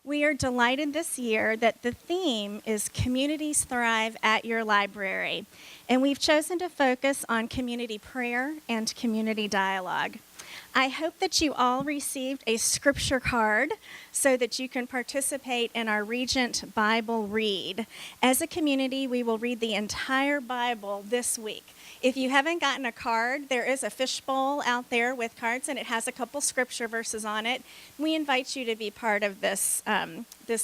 We are delighted this year that the theme is Communities Thrive at Your Library, and we've chosen to focus on community prayer and community dialogue. I hope that you all received a scripture card so that you can participate in our Regent Bible read. As a community, we will read the entire Bible this week. If you haven't gotten a card, there is a fishbowl out there with cards, and it has a couple scripture verses on it. We invite you to be part of this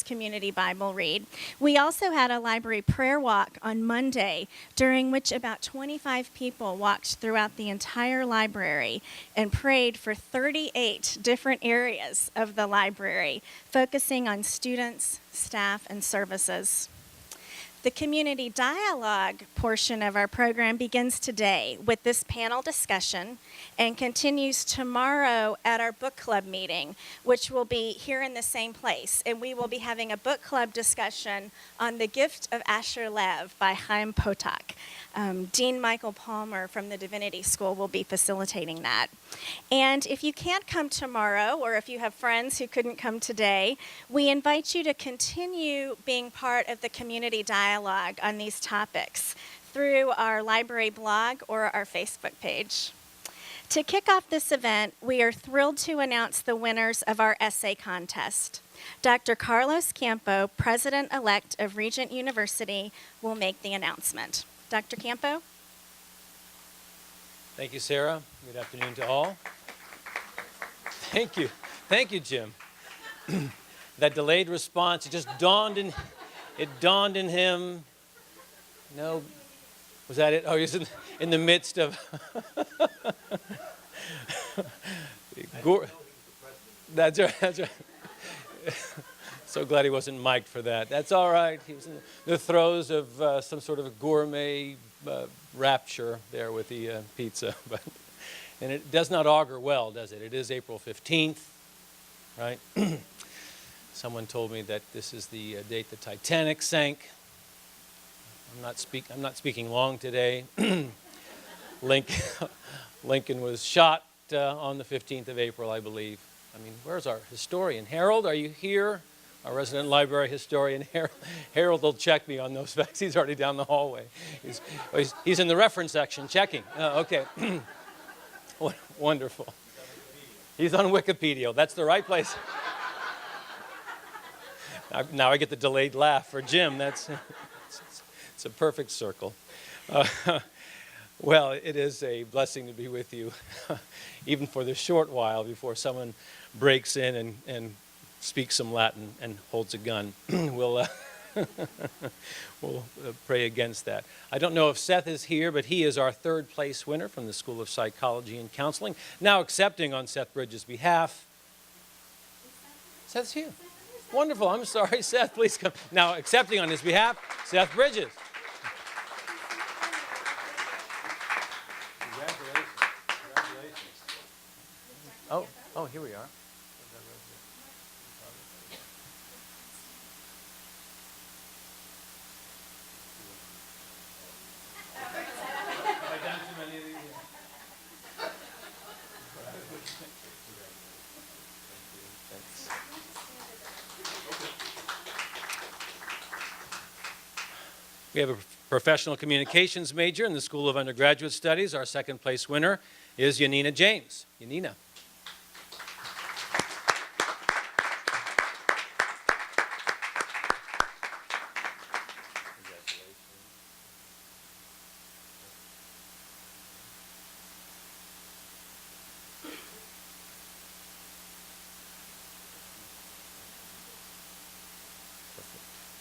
community Bible read. We also had a library prayer walk on Monday, during which about 25 people walked throughout the entire library and prayed for 38 different areas of the library, focusing on students, staff, and services. The community dialogue portion of our program begins today with this panel discussion and continues tomorrow at our book club meeting, which will be here in the same place. And we will be having a book club discussion on The Gift of Asher Lev by Chaim Potok. Dean Michael Palmer from the Divinity School will be facilitating that. And if you can't come tomorrow, or if you have friends who couldn't come today, we invite you to continue being part of the community dialogue on these topics through our library blog or our Facebook page. To kick off this event, we are thrilled to announce the winners of our essay contest. Dr. Carlos Campo, President-elect of Regent University, will make the announcement. Dr. Campo? Thank you, Sarah. Good afternoon to all. Thank you. Thank you, Jim. That delayed response, it just dawned in him. No, was that it? Oh, he was in the midst of That's right. So glad he wasn't mic'd for that. That's all right. He was in the throes of some sort of gourmet rapture there with the pizza. And it does not augur well, does it? It is April 15th, right? Someone told me that this is the date the Titanic sank. I'm not speaking long today. Lincoln was shot on the 15th of April, I believe. I mean, where's our historian? Harold, are you here? Our resident library historian, Harold will check me on those facts. He's already down the hallway. He's in the reference section checking. Okay. Wonderful. He's on Wikipedia. That's the right place. Now I get the delayed laugh for Jim. It's a perfect circle. Well, it is a blessing to be with you, even for this short while before someone breaks in and speaks some Latin and holds a gun. We'll pray against that. I don't know if Seth is here, but he is our third place winner from the School of Psychology and Counseling. Now accepting on Seth Bridges' behalf. Seth's here. Wonderful. I'm sorry, Seth. Please come. Now accepting on his behalf, Seth Bridges. Congratulations. Oh, here we are. We have a professional communications major in the School of Undergraduate Studies. Our second place winner is Yanina James. Yanina.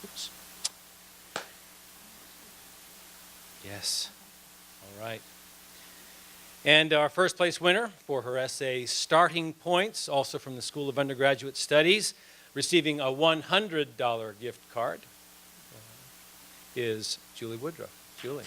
Oops. Yes. All right. And our first place winner for her essay, Starting Points, also from the School of Undergraduate Studies, receiving a $100 gift card, is Julie Woodruff. Julie.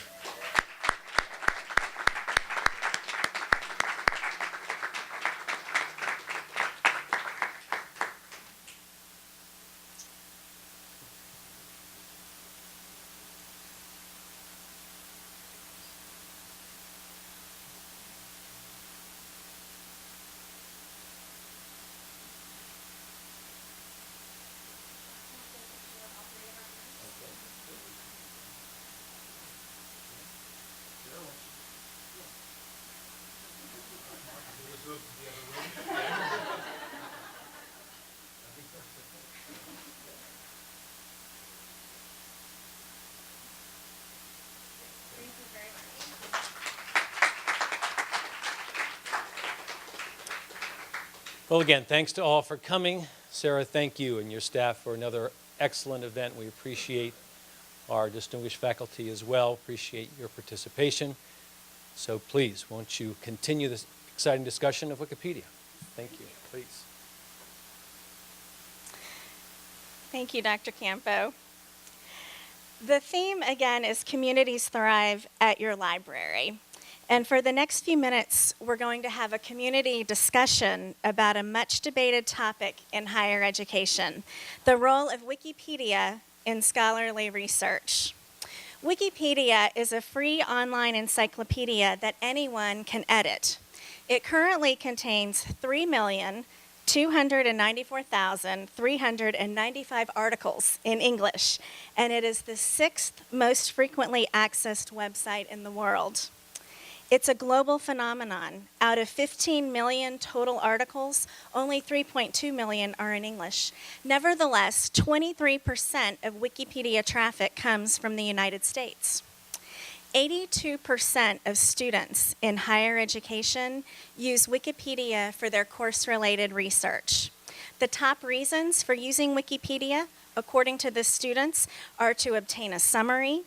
Well, again, thanks to all for coming. Sarah, thank you and your staff for another excellent event. We appreciate our distinguished faculty as well. Appreciate your participation. So please, won't you continue this exciting discussion of Wikipedia? Thank you. Please. Thank you, Dr. Campo. The theme, again, is Communities Thrive at Your Library. And for the next few minutes, we're going to have a community discussion about a much debated topic in higher education, the role of Wikipedia in scholarly research. Wikipedia is a free online encyclopedia that anyone can edit. It currently contains 3,294,395 articles in English, and it is the 6th most frequently accessed website in the world. It's a global phenomenon. Out of 15 million total articles, only 3.2 million are in English. Nevertheless, 23% of Wikipedia traffic comes from the United States. 82% of students in higher education use Wikipedia for their course-related research. The top reasons for using Wikipedia, according to the students, are to obtain a summary,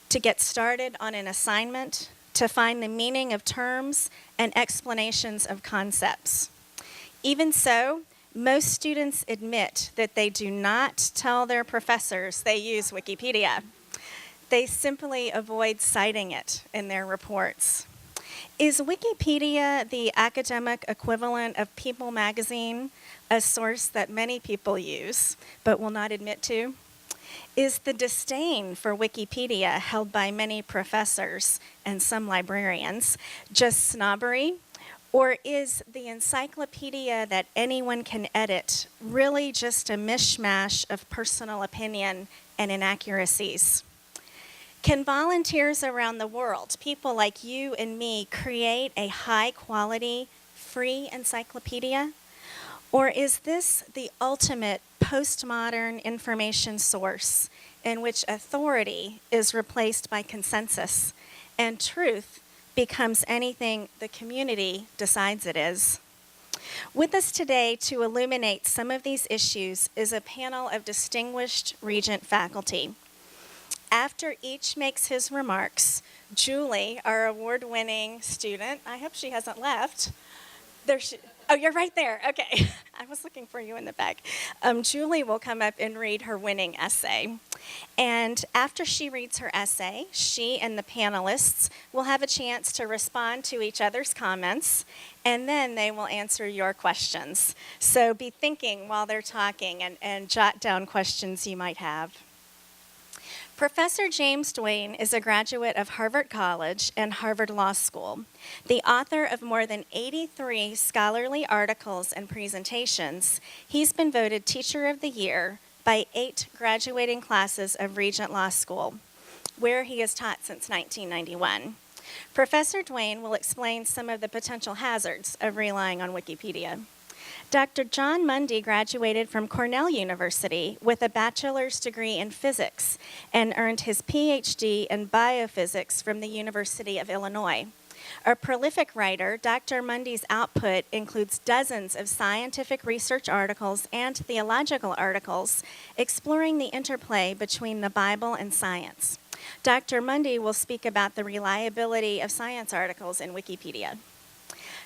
to get started on an assignment, to find the meaning of terms and explanations of concepts. Even so, most students admit that they do not tell their professors they use Wikipedia. They simply avoid citing it in their reports. Is Wikipedia the academic equivalent of People magazine, a source that many people use but will not admit to? Is the disdain for Wikipedia held by many professors and some librarians just snobbery? Or is the encyclopedia that anyone can edit really just a mishmash of personal opinion and inaccuracies? Can volunteers around the world, people like you and me, create a high-quality, free encyclopedia? Or is this the ultimate postmodern information source in which authority is replaced by consensus and truth becomes anything the community decides it is? With us today to illuminate some of these issues is a panel of distinguished Regent faculty. After each makes his remarks, Julie, our award-winning student, I hope she hasn't left. Oh, you're right there. Okay. I was looking for you in the back. Julie will come up and read her winning essay. And after she reads her essay, she and the panelists will have a chance to respond to each other's comments, and then they will answer your questions. So be thinking while they're talking and jot down questions you might have. Professor James Duane is a graduate of Harvard College and Harvard Law School, the author of more than 83 scholarly articles and presentations. He's been voted Teacher of the Year by 8 graduating classes of Regent Law School, where he has taught since 1991. Professor Duane will explain some of the potential hazards of relying on Wikipedia. Dr. John Mundy graduated from Cornell University with a bachelor's degree in physics and earned his PhD in biophysics from the University of Illinois. A prolific writer, Dr. Mundy's output includes dozens of scientific research articles and theological articles exploring the interplay between the Bible and science. Dr. Mundy will speak about the reliability of science articles in Wikipedia.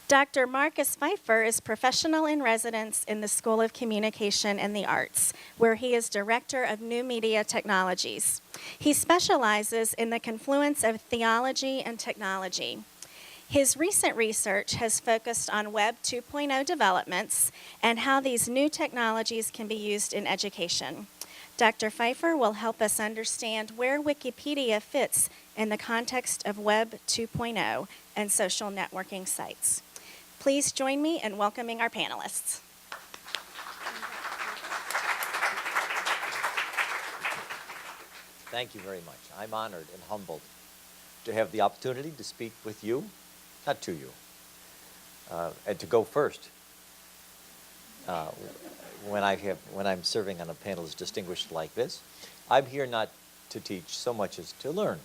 Dr. Marcus Pfeiffer is professional in residence in the School of Communication and the Arts, where he is Director of New Media Technologies. He specializes in the confluence of theology and technology. His recent research has focused on Web 2.0 developments and how these new technologies can be used in education. Dr. Pfeiffer will help us understand where Wikipedia fits in the context of Web 2.0 and social networking sites. Please join me in welcoming our panelists. Thank you very much. I'm honored and humbled to have the opportunity to speak with you, not to you, and to go first when I'm serving on a panel as distinguished like this. I'm here not to teach so much as to learn,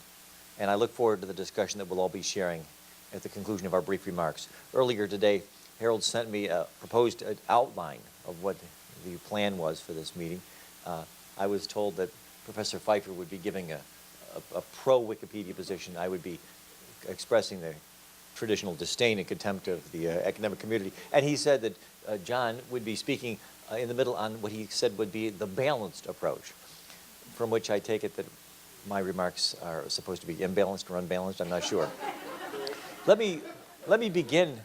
and I look forward to the discussion that we'll all be sharing at the conclusion of our brief remarks. Earlier today, Harold sent me a proposed outline of what the plan was for this meeting. I was told that Professor Pfeiffer would be giving a pro-Wikipedia position. I would be expressing the traditional disdain and contempt of the academic community. And he said that John would be speaking in the middle on what he said would be the balanced approach, from which I take it that my remarks are supposed to be imbalanced or unbalanced. I'm not sure. Let me begin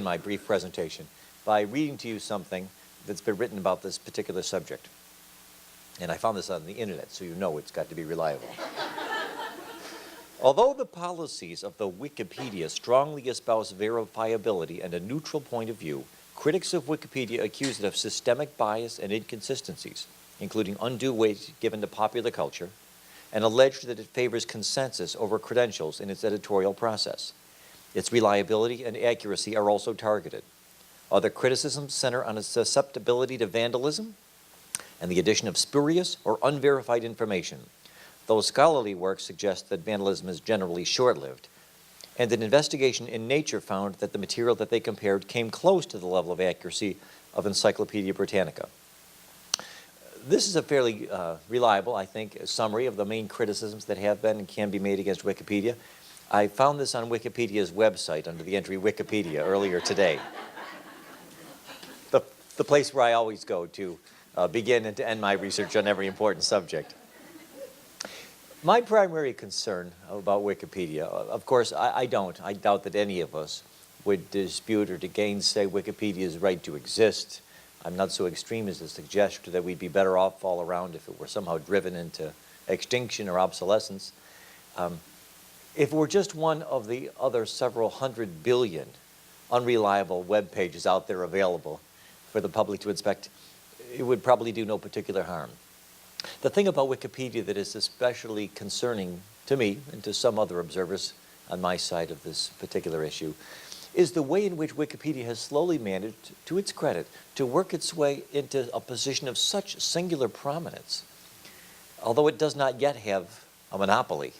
my brief presentation by reading to you something that's been written about this particular subject. And I found this on the internet, so you know it's got to be reliable. Although the policies of the Wikipedia strongly espouse verifiability and a neutral point of view, critics of Wikipedia accuse it of systemic bias and inconsistencies, including undue weight given to popular culture, and allege that it favors consensus over credentials in its editorial process. Its reliability and accuracy are also targeted. Other criticisms center on its susceptibility to vandalism and the addition of spurious or unverified information, though scholarly work suggests that vandalism is generally short-lived, and an investigation in Nature found that the material that they compared came close to the level of accuracy of Encyclopedia Britannica. This is a fairly reliable, I think, summary of the main criticisms that have been and can be made against Wikipedia. I found this on Wikipedia's website under the entry Wikipedia earlier today. The place where I always go to begin and to end my research on every important subject. My primary concern about Wikipedia, of course, I doubt that any of us would dispute or to gainsay Wikipedia's right to exist. I'm not so extreme as to suggest that we'd be better off all around if it were somehow driven into extinction or obsolescence. If it were just one of the other several hundred billion unreliable web pages out there available for the public to inspect, it would probably do no particular harm. The thing about Wikipedia that is especially concerning to me and to some other observers on my side of this particular issue is the way in which Wikipedia has slowly managed, to its credit, to work its way into a position of such singular prominence. Although it does not yet have a monopoly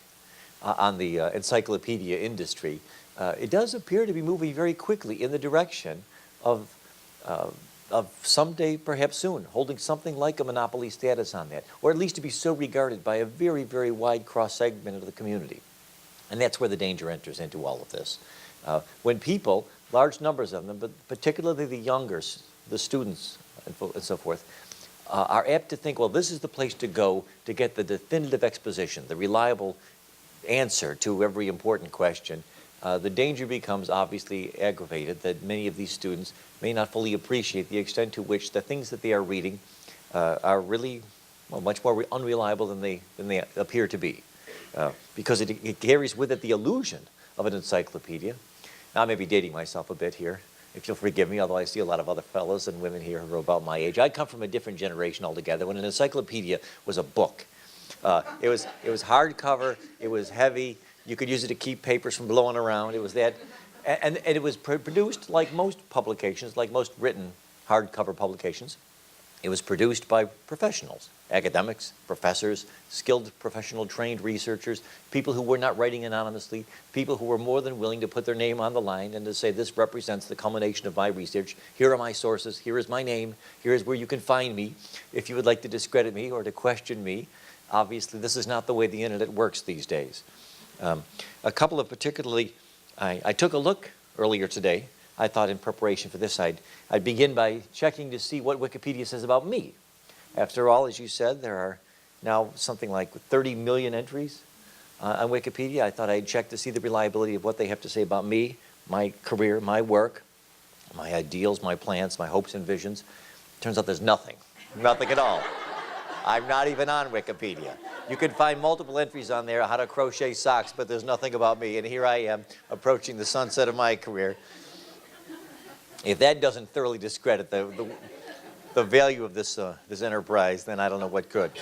on the encyclopedia industry, it does appear to be moving very quickly in the direction of someday, perhaps soon, holding something like a monopoly status on that, or at least to be so regarded by a very, very wide cross-segment of the community. And that's where the danger enters into all of this. When people, large numbers of them, but particularly the younger, the students and so forth, are apt to think, well, this is the place to go to get the definitive exposition, the reliable answer to every important question, the danger becomes obviously aggravated that many of these students may not fully appreciate the extent to which the things that they are reading are really much more unreliable than they appear to be, because it carries with it the illusion of an encyclopedia. Now, I may be dating myself a bit here, if you'll forgive me, although I see a lot of other fellows and women here who are about my age. I come from a different generation altogether when an encyclopedia was a book. It was hardcover, it was heavy, you could use it to keep papers from blowing around. It was that, and it was produced like most publications, like most written hardcover publications. It was produced by professionals, academics, professors, skilled professional trained researchers, people who were not writing anonymously, people who were more than willing to put their name on the line and to say, this represents the culmination of my research. Here are my sources. Here is my name. Here is where you can find me if you would like to discredit me or to question me. Obviously, this is not the way the internet works these days. A couple of particularly, I took a look earlier today. I thought in preparation for this, I'd begin by checking to see what Wikipedia says about me. After all, as you said, there are now something like 30 million entries on Wikipedia. I thought I'd check to see the reliability of what they have to say about me, my career, my work, my ideals, my plans, my hopes and visions. Turns out there's nothing at all. I'm not even on Wikipedia. You can find multiple entries on there, how to crochet socks, but there's nothing about me. And here I am, approaching the sunset of my career. If that doesn't thoroughly discredit the value of this enterprise, then I don't know what could.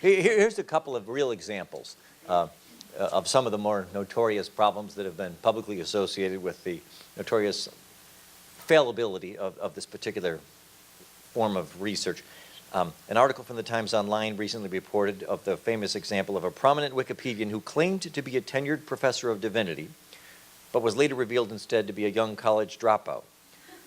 Here's a couple of real examples of some of the more notorious problems that have been publicly associated with the notorious fallibility of this particular form of research. An article from the Times Online recently reported of the famous example of a prominent Wikipedian who claimed to be a tenured professor of divinity, but was later revealed instead to be a young college dropout,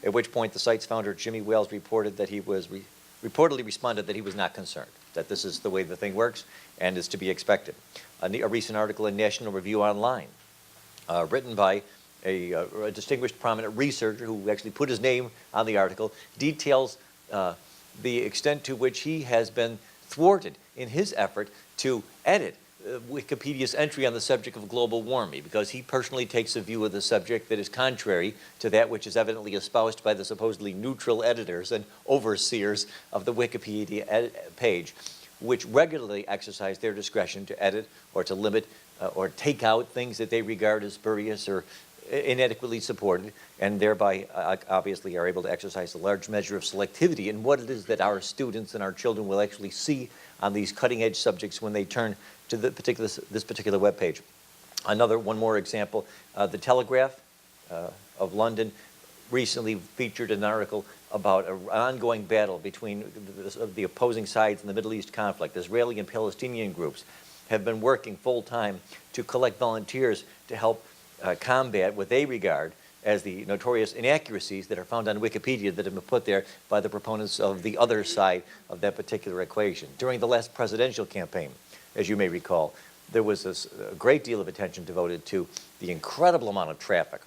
at which point the site's founder, Jimmy Wales, reportedly responded that he was not concerned, that this is the way the thing works and is to be expected. A recent article in National Review Online, written by a distinguished prominent researcher who actually put his name on the article, details the extent to which he has been thwarted in his effort to edit Wikipedia's entry on the subject of global warming, because he personally takes a view of the subject that is contrary to that which is evidently espoused by the supposedly neutral editors and overseers of the Wikipedia page, which regularly exercise their discretion to edit or to limit or take out things that they regard as spurious or inadequately supported, and thereby obviously are able to exercise a large measure of selectivity in what it is that our students and our children will actually see on these cutting-edge subjects when they turn to this particular web page. One more example, the Telegraph of London recently featured an article about an ongoing battle between the opposing sides in the Middle East conflict. Israeli and Palestinian groups have been working full-time to collect volunteers to help combat what they regard as the notorious inaccuracies that are found on Wikipedia that have been put there by the proponents of the other side of that particular equation. During the last presidential campaign, as you may recall, there was a great deal of attention devoted to the incredible amount of traffic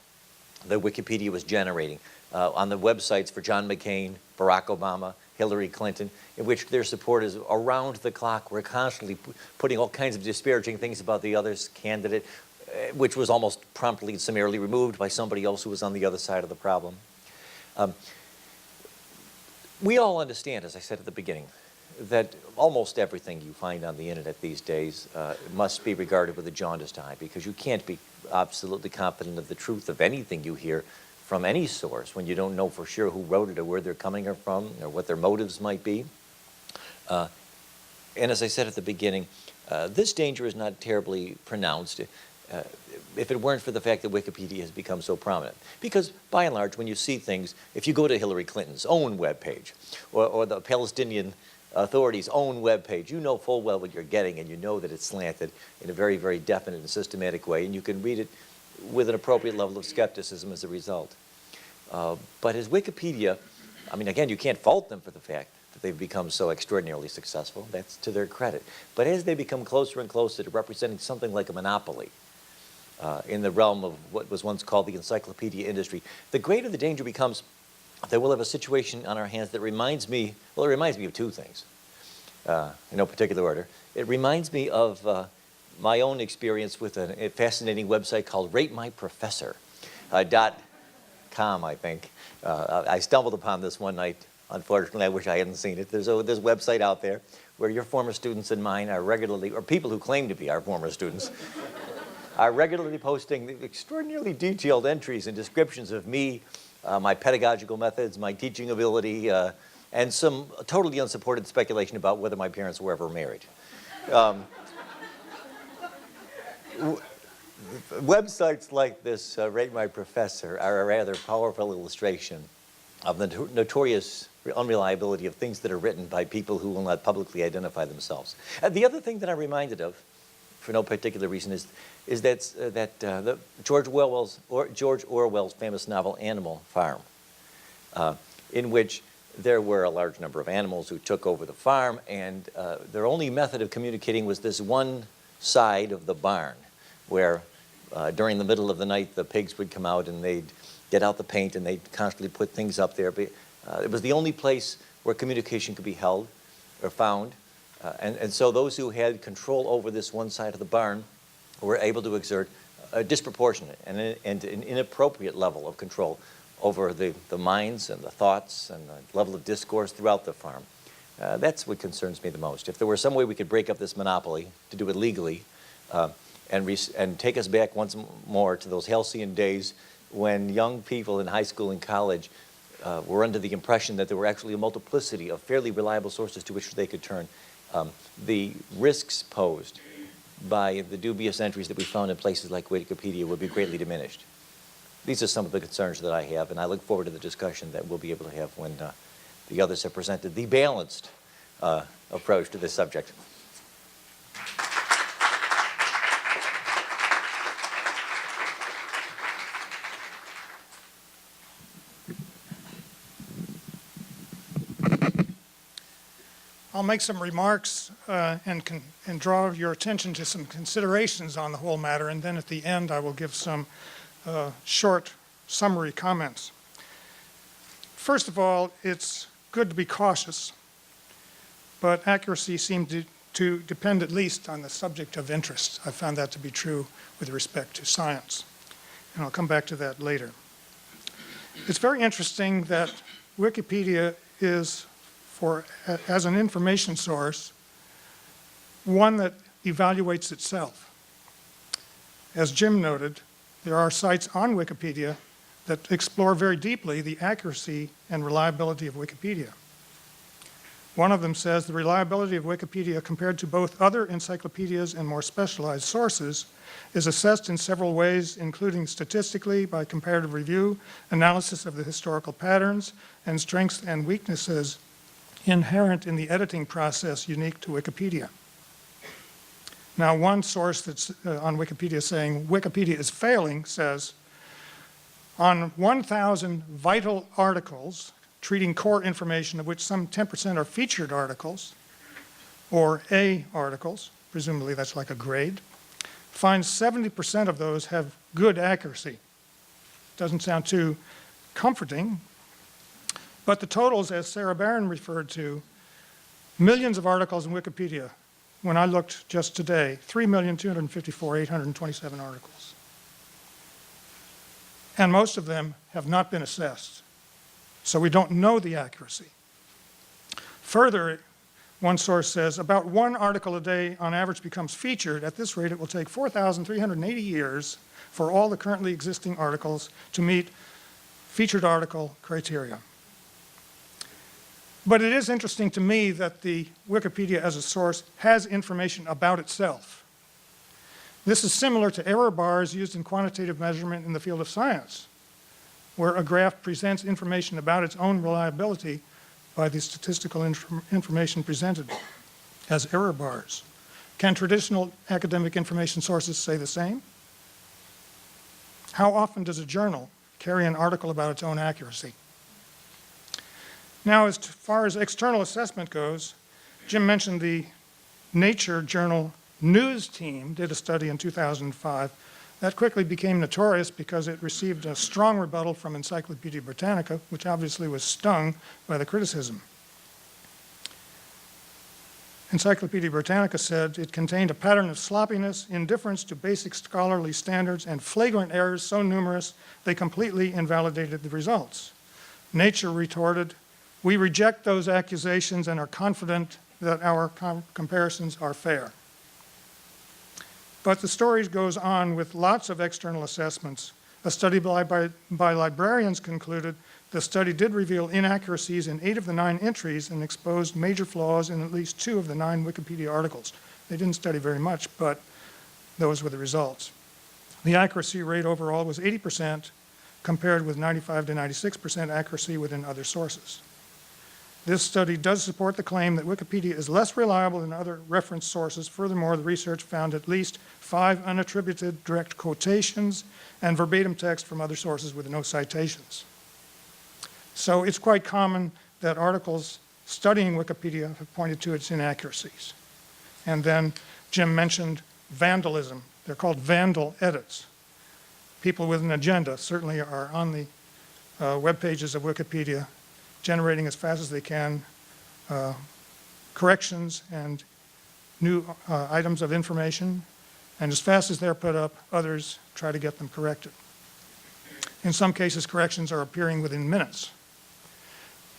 that Wikipedia was generating on the websites for John McCain, Barack Obama, Hillary Clinton, in which their supporters around the clock were constantly putting all kinds of disparaging things about the other's candidate, which was almost promptly and summarily removed by somebody else who was on the other side of the problem. We all understand, as I said at the beginning, that almost everything you find on the internet these days must be regarded with a jaundiced eye, because you can't be absolutely confident of the truth of anything you hear from any source when you don't know for sure who wrote it or where they're coming from or what their motives might be. And as I said at the beginning, this danger is not terribly pronounced if it weren't for the fact that Wikipedia has become so prominent. Because by and large, when you see things, if you go to Hillary Clinton's own webpage or the Palestinian authorities' own webpage, you know full well what you're getting, and you know that it's slanted in a very, very definite and systematic way, and you can read it with an appropriate level of skepticism as a result. But as Wikipedia, I mean, again, you can't fault them for the fact that they've become so extraordinarily successful. That's to their credit. But as they become closer and closer to representing something like a monopoly in the realm of what was once called the encyclopedia industry, the greater the danger becomes that we'll have a situation on our hands that reminds me, well, it reminds me of two things, in no particular order. It reminds me of my own experience with a fascinating website called RateMyProfessor.com, I think. I stumbled upon this one night. Unfortunately, I wish I hadn't seen it. There's a website out there where your former students and mine are regularly, or people who claim to be our former students, are regularly posting extraordinarily detailed entries and descriptions of me, my pedagogical methods, my teaching ability, and some totally unsupported speculation about whether my parents were ever married. Websites like this, Rate My Professor, are a rather powerful illustration of the notorious unreliability of things that are written by people who will not publicly identify themselves. The other thing that I'm reminded of, for no particular reason, is that George Orwell's famous novel Animal Farm, in which there were a large number of animals who took over the farm, and their only method of communicating was this one side of the barn, where during the middle of the night the pigs would come out and they'd get out the paint and they'd constantly put things up there. But, it was the only place where communication could be held or found. And so those who had control over this one side of the barn were able to exert a disproportionate and an inappropriate level of control over the minds and the thoughts and the level of discourse throughout the farm. That's what concerns me the most. If there were some way we could break up this monopoly, to do it legally, and take us back once more to those halcyon days when young people in high school and college were under the impression that there were actually a multiplicity of fairly reliable sources to which they could turn, the risks posed by the dubious entries that we found in places like Wikipedia would be greatly diminished. These are some of the concerns that I have, and I look forward to the discussion that we'll be able to have when the others have presented the balanced approach to this subject. I'll make some remarks and draw your attention to some considerations on the whole matter, and then at the end I will give some short summary comments. First of all, it's good to be cautious, but accuracy seems to depend at least on the subject of interest. I found that to be true with respect to science, and I'll come back to that later. It's very interesting that Wikipedia is, as an information source, one that evaluates itself. As Jim noted, there are sites on Wikipedia that explore very deeply the accuracy and reliability of Wikipedia. One of them says the reliability of Wikipedia compared to both other encyclopedias and more specialized sources is assessed in several ways, including statistically by comparative review, analysis of the historical patterns, and strengths and weaknesses inherent in the editing process unique to Wikipedia. Now, one source that's on Wikipedia saying Wikipedia is failing says, on 1,000 vital articles treating core information, of which some 10% are featured articles, or A articles, presumably that's like a grade, finds 70% of those have good accuracy. Doesn't sound too comforting, but the totals, as Sarah Barron referred to, millions of articles in Wikipedia. When I looked just today, 3,254,827 articles. And most of them have not been assessed. So we don't know the accuracy. Further, one source says about one article a day on average becomes featured. At this rate, it will take 4,380 years for all the currently existing articles to meet featured article criteria. But it is interesting to me that the Wikipedia as a source has information about itself. This is similar to error bars used in quantitative measurement in the field of science, where a graph presents information about its own reliability by the statistical information presented as error bars. Can traditional academic information sources say the same? How often does a journal carry an article about its own accuracy? Now, as far as external assessment goes, Jim mentioned the Nature journal news team did a study in 2005. That quickly became notorious because it received a strong rebuttal from Encyclopedia Britannica, which obviously was stung by the criticism. Encyclopedia Britannica said it contained a pattern of sloppiness, indifference to basic scholarly standards, and flagrant errors so numerous they completely invalidated the results. Nature retorted, "We reject those accusations and are confident that our comparisons are fair." But the story goes on with lots of external assessments. A study by librarians concluded the study did reveal inaccuracies in 8 of the 9 entries and exposed major flaws in at least 2 of the 9 Wikipedia articles. They didn't study very much, but those were the results. The accuracy rate overall was 80%, compared with 95 to 96% accuracy within other sources. This study does support the claim that Wikipedia is less reliable than other reference sources. Furthermore, the research found at least 5 unattributed direct quotations and verbatim text from other sources with no citations. So it's quite common that articles studying Wikipedia have pointed to its inaccuracies. And then Jim mentioned vandalism. They're called vandal edits. People with an agenda certainly are on the web pages of Wikipedia, generating as fast as they can corrections and new items of information, and as fast as they're put up, others try to get them corrected. In some cases, corrections are appearing within minutes.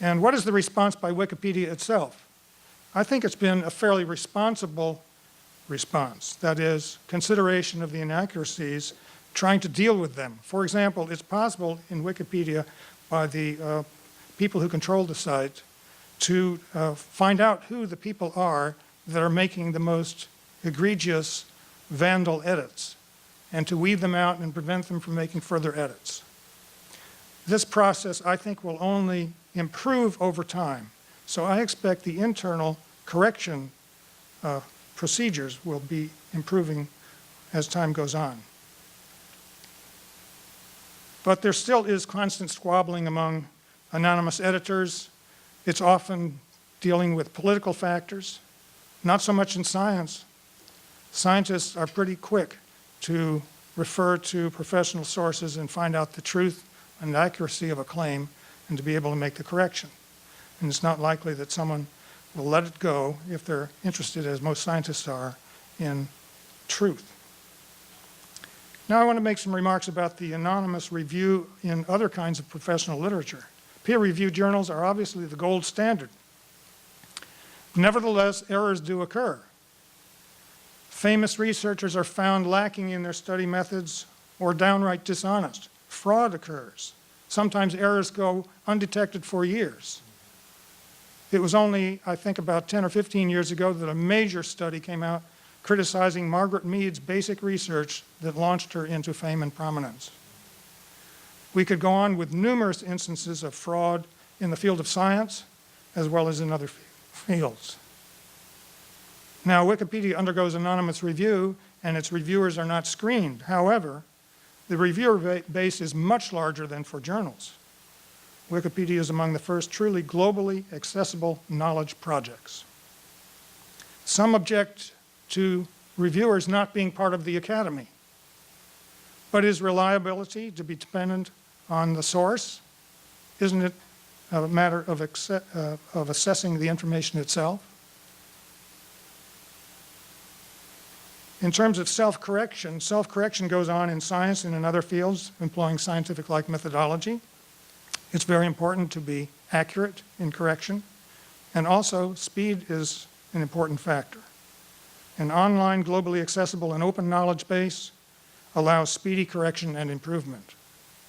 And what is the response by Wikipedia itself? I think it's been a fairly responsible response. That is, consideration of the inaccuracies, trying to deal with them. For example, it's possible in Wikipedia by the people who control the site to find out who the people are that are making the most egregious vandal edits and to weed them out and prevent them from making further edits. This process, I think, will only improve over time. So I expect the internal correction procedures will be improving as time goes on. But there still is constant squabbling among anonymous editors. It's often dealing with political factors, not so much in science. Scientists are pretty quick to refer to professional sources and find out the truth and accuracy of a claim and to be able to make the correction. And it's not likely that someone will let it go if they're interested, as most scientists are, in truth. Now I want to make some remarks about the anonymous review in other kinds of professional literature. Peer-reviewed journals are obviously the gold standard. Nevertheless, errors do occur. Famous researchers are found lacking in their study methods or downright dishonest. Fraud occurs. Sometimes errors go undetected for years. It was only, I think, about 10 or 15 years ago that a major study came out criticizing Margaret Mead's basic research that launched her into fame and prominence. We could go on with numerous instances of fraud in the field of science as well as in other fields. Now, Wikipedia undergoes anonymous review and its reviewers are not screened. However, the reviewer base is much larger than for journals. Wikipedia is among the first truly globally accessible knowledge projects. Some object to reviewers not being part of the academy, but is reliability to be dependent on the source? Isn't it a matter of assessing the information itself? In terms of self-correction goes on in science and in other fields employing scientific-like methodology. It's very important to be accurate in correction, and also speed is an important factor. An online, globally accessible, and open knowledge base allows speedy correction and improvement.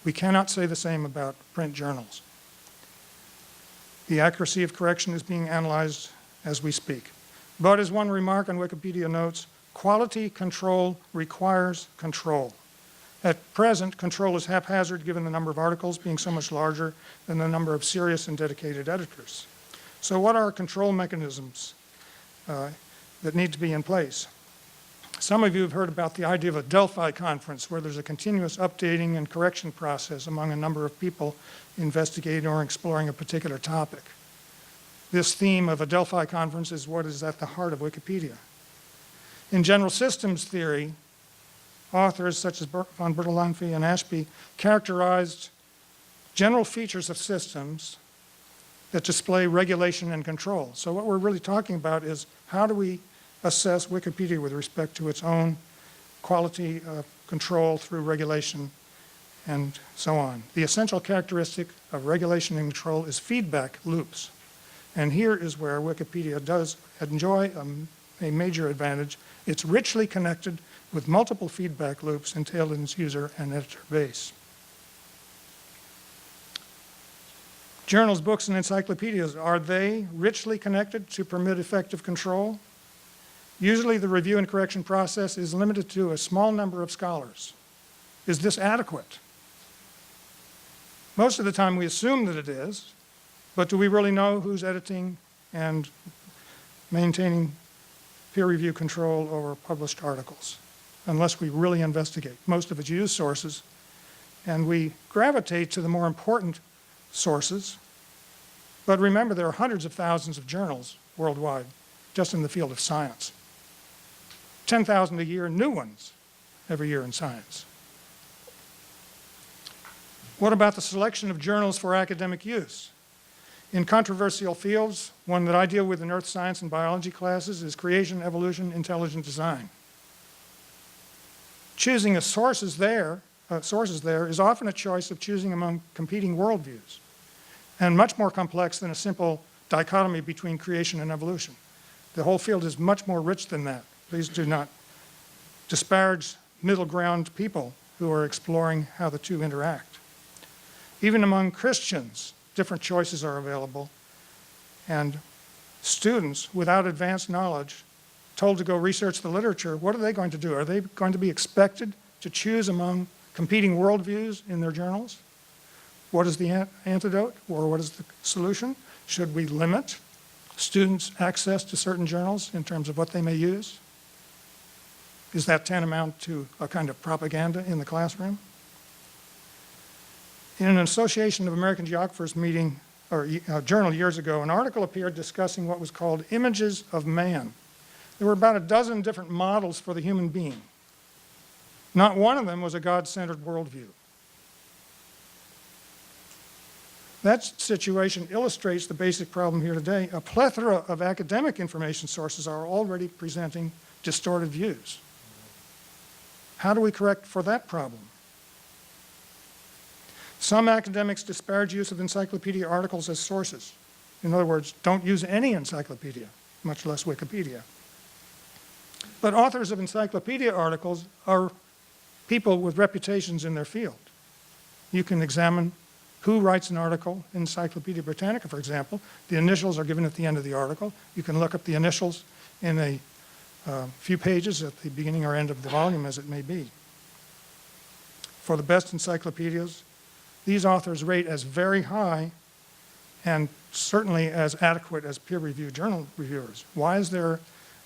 We cannot say the same about print journals. The accuracy of correction is being analyzed as we speak. But as one remark on Wikipedia notes, quality control requires control. At present, control is haphazard given the number of articles being so much larger than the number of serious and dedicated editors. So what are control mechanisms that need to be in place? Some of you have heard about the idea of a Delphi conference where there's a continuous updating and correction process among a number of people investigating or exploring a particular topic. This theme of a Delphi conference is what is at the heart of Wikipedia. In general systems theory, authors such as von Bertalanffy and Ashby characterized general features of systems that display regulation and control. So what we're really talking about is how do we assess Wikipedia with respect to its own quality of control through regulation and so on. The essential characteristic of regulation and control is feedback loops. And here is where Wikipedia does enjoy a major advantage. It's richly connected with multiple feedback loops entailed in its user and editor base. Journals, books, and encyclopedias, are they richly connected to permit effective control? Usually the review and correction process is limited to a small number of scholars. Is this adequate? Most of the time we assume that it is, but do we really know who's editing and maintaining peer review control over published articles? Unless we really investigate. Most of it's used sources, and we gravitate to the more important sources. But remember, there are hundreds of thousands of journals worldwide, just in the field of science. 10,000 a year, new ones every year in science. What about the selection of journals for academic use? In controversial fields, one that I deal with in earth science and biology classes is creation, evolution, intelligent design. Choosing sources there is often a choice of choosing among competing worldviews, and much more complex than a simple dichotomy between creation and evolution. The whole field is much more rich than that. Please do not disparage middle ground people who are exploring how the two interact. Even among Christians, different choices are available, and students without advanced knowledge told to go research the literature, what are they going to do? Are they going to be expected to choose among competing worldviews in their journals? What is the antidote, or what is the solution? Should we limit students' access to certain journals in terms of what they may use? Is that tantamount to a kind of propaganda in the classroom? In an Association of American Geographers meeting journal years ago, an article appeared discussing what was called images of man. There were about a dozen different models for the human being. Not one of them was a God-centered worldview. That situation illustrates the basic problem here today. A plethora of academic information sources are already presenting distorted views. How do we correct for that problem? Some academics disparage use of encyclopedia articles as sources. In other words, don't use any encyclopedia, much less Wikipedia. But authors of encyclopedia articles are people with reputations in their field. You can examine who writes an article in Encyclopedia Britannica, for example. The initials are given at the end of the article. You can look up the initials in a few pages at the beginning or end of the volume, as it may be. For the best encyclopedias, these authors rate as very high and certainly as adequate as peer-reviewed journal reviewers. Why is there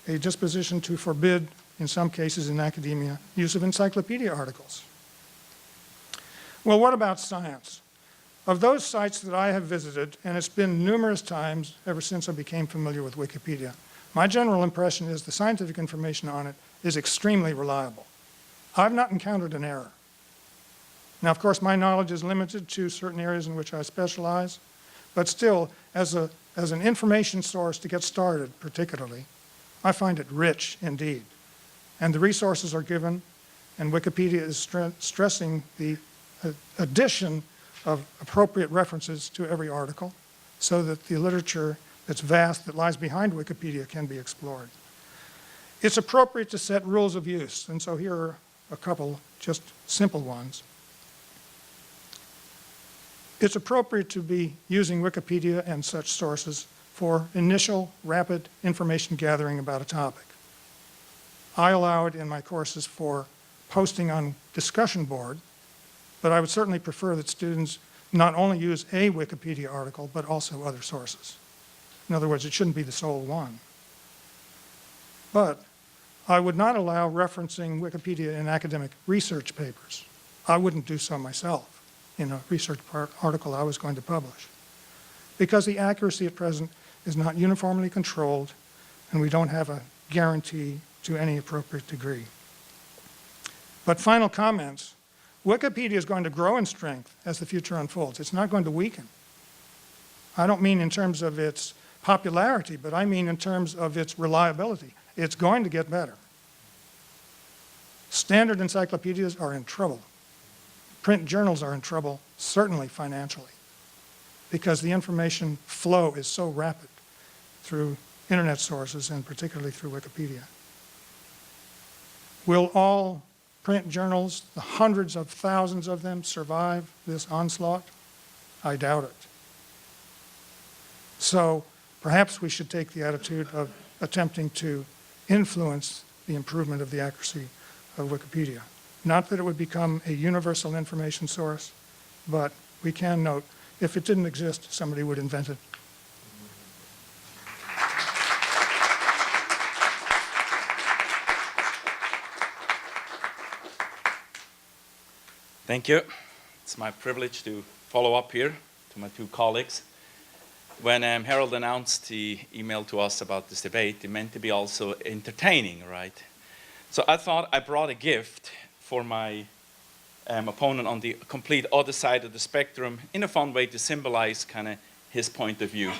a disposition to forbid, in some cases in academia, use of encyclopedia articles? Well, what about science? Of those sites that I have visited, and it's been numerous times ever since I became familiar with Wikipedia, my general impression is the scientific information on it is extremely reliable. I've not encountered an error. Now, of course, my knowledge is limited to certain areas in which I specialize, but still, as an information source to get started, particularly, I find it rich indeed. And the resources are given, and Wikipedia is stressing the addition of appropriate references to every article so that the literature that's vast that lies behind Wikipedia can be explored. It's appropriate to set rules of use, and so here are a couple just simple ones. It's appropriate to be using Wikipedia and such sources for initial rapid information gathering about a topic. I allow it in my courses for posting on discussion board, but I would certainly prefer that students not only use a Wikipedia article, but also other sources. In other words, it shouldn't be the sole one. But I would not allow referencing Wikipedia in academic research papers. I wouldn't do so myself in a research article I was going to publish, because the accuracy at present is not uniformly controlled, and we don't have a guarantee to any appropriate degree. But final comments. Wikipedia is going to grow in strength as the future unfolds. It's not going to weaken. I don't mean in terms of its popularity, but I mean in terms of its reliability. It's going to get better. Standard encyclopedias are in trouble. Print journals are in trouble, certainly financially, because the information flow is so rapid through internet sources and particularly through Wikipedia. Will all print journals, the hundreds of thousands of them, survive this onslaught? I doubt it. So perhaps we should take the attitude of attempting to influence the improvement of the accuracy of Wikipedia. Not that it would become a universal information source, but we can note, if it didn't exist, somebody would invent it. Thank you. It's my privilege to follow up here to my two colleagues. When Harold announced the email to us about this debate, it meant to be also entertaining, right? So I thought I brought a gift for my opponent on the complete other side of the spectrum in a fun way to symbolize kind of his point of view.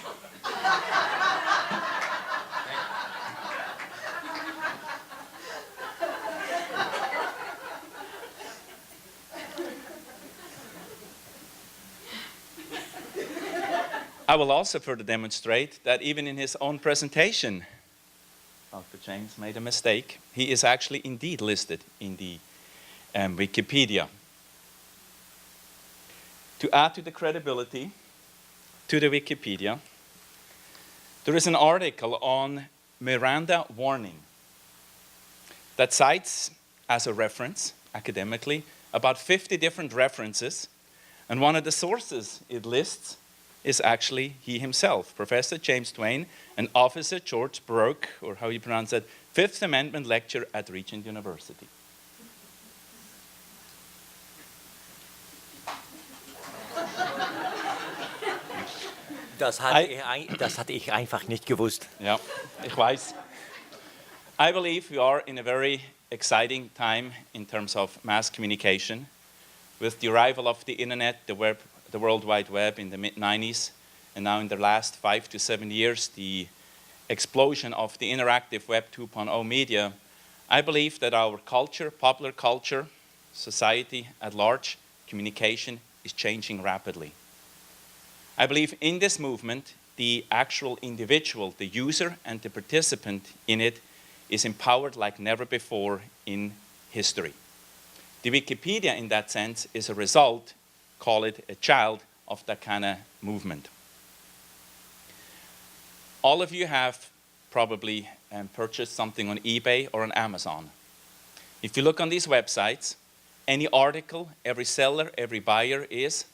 I will also further demonstrate that even in his own presentation, Dr. James made a mistake. He is actually indeed listed in the Wikipedia. To add to the credibility to the Wikipedia, there is an article on Miranda warning that cites as a reference, academically, about 50 different references, and one of the sources it lists is actually he himself, Professor James Twain, and Officer George Broke, or how you pronounce it, Fifth Amendment lecture at Regent University. Das hatte ich einfach nicht gewusst. Yeah, ich weiß. I believe we are in a very exciting time in terms of mass communication. With the arrival of the internet, the World Wide Web in the mid-90s, and now in the last 5 to 7 years, the explosion of the interactive Web 2.0 media, I believe that our culture, popular culture, society at large, communication is changing rapidly. I believe in this movement, the actual individual, the user and the participant in it is empowered like never before in history. The Wikipedia in that sense is a result, call it a child, of that kind of movement. All of you have probably purchased something on eBay or on Amazon. If you look on these websites, any article, every seller, every buyer is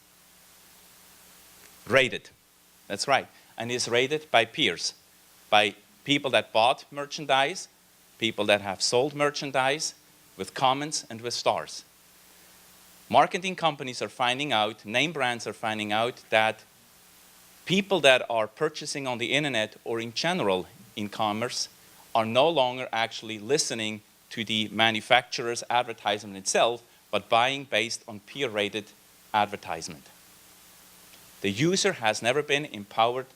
rated. That's right. And is rated by peers, by people that bought merchandise, people that have sold merchandise, with comments and with stars. Marketing companies are finding out, name brands are finding out that people that are purchasing on the internet or in general in commerce are no longer actually listening to the manufacturer's advertisement itself, but buying based on peer-rated advertisement. The user has never been empowered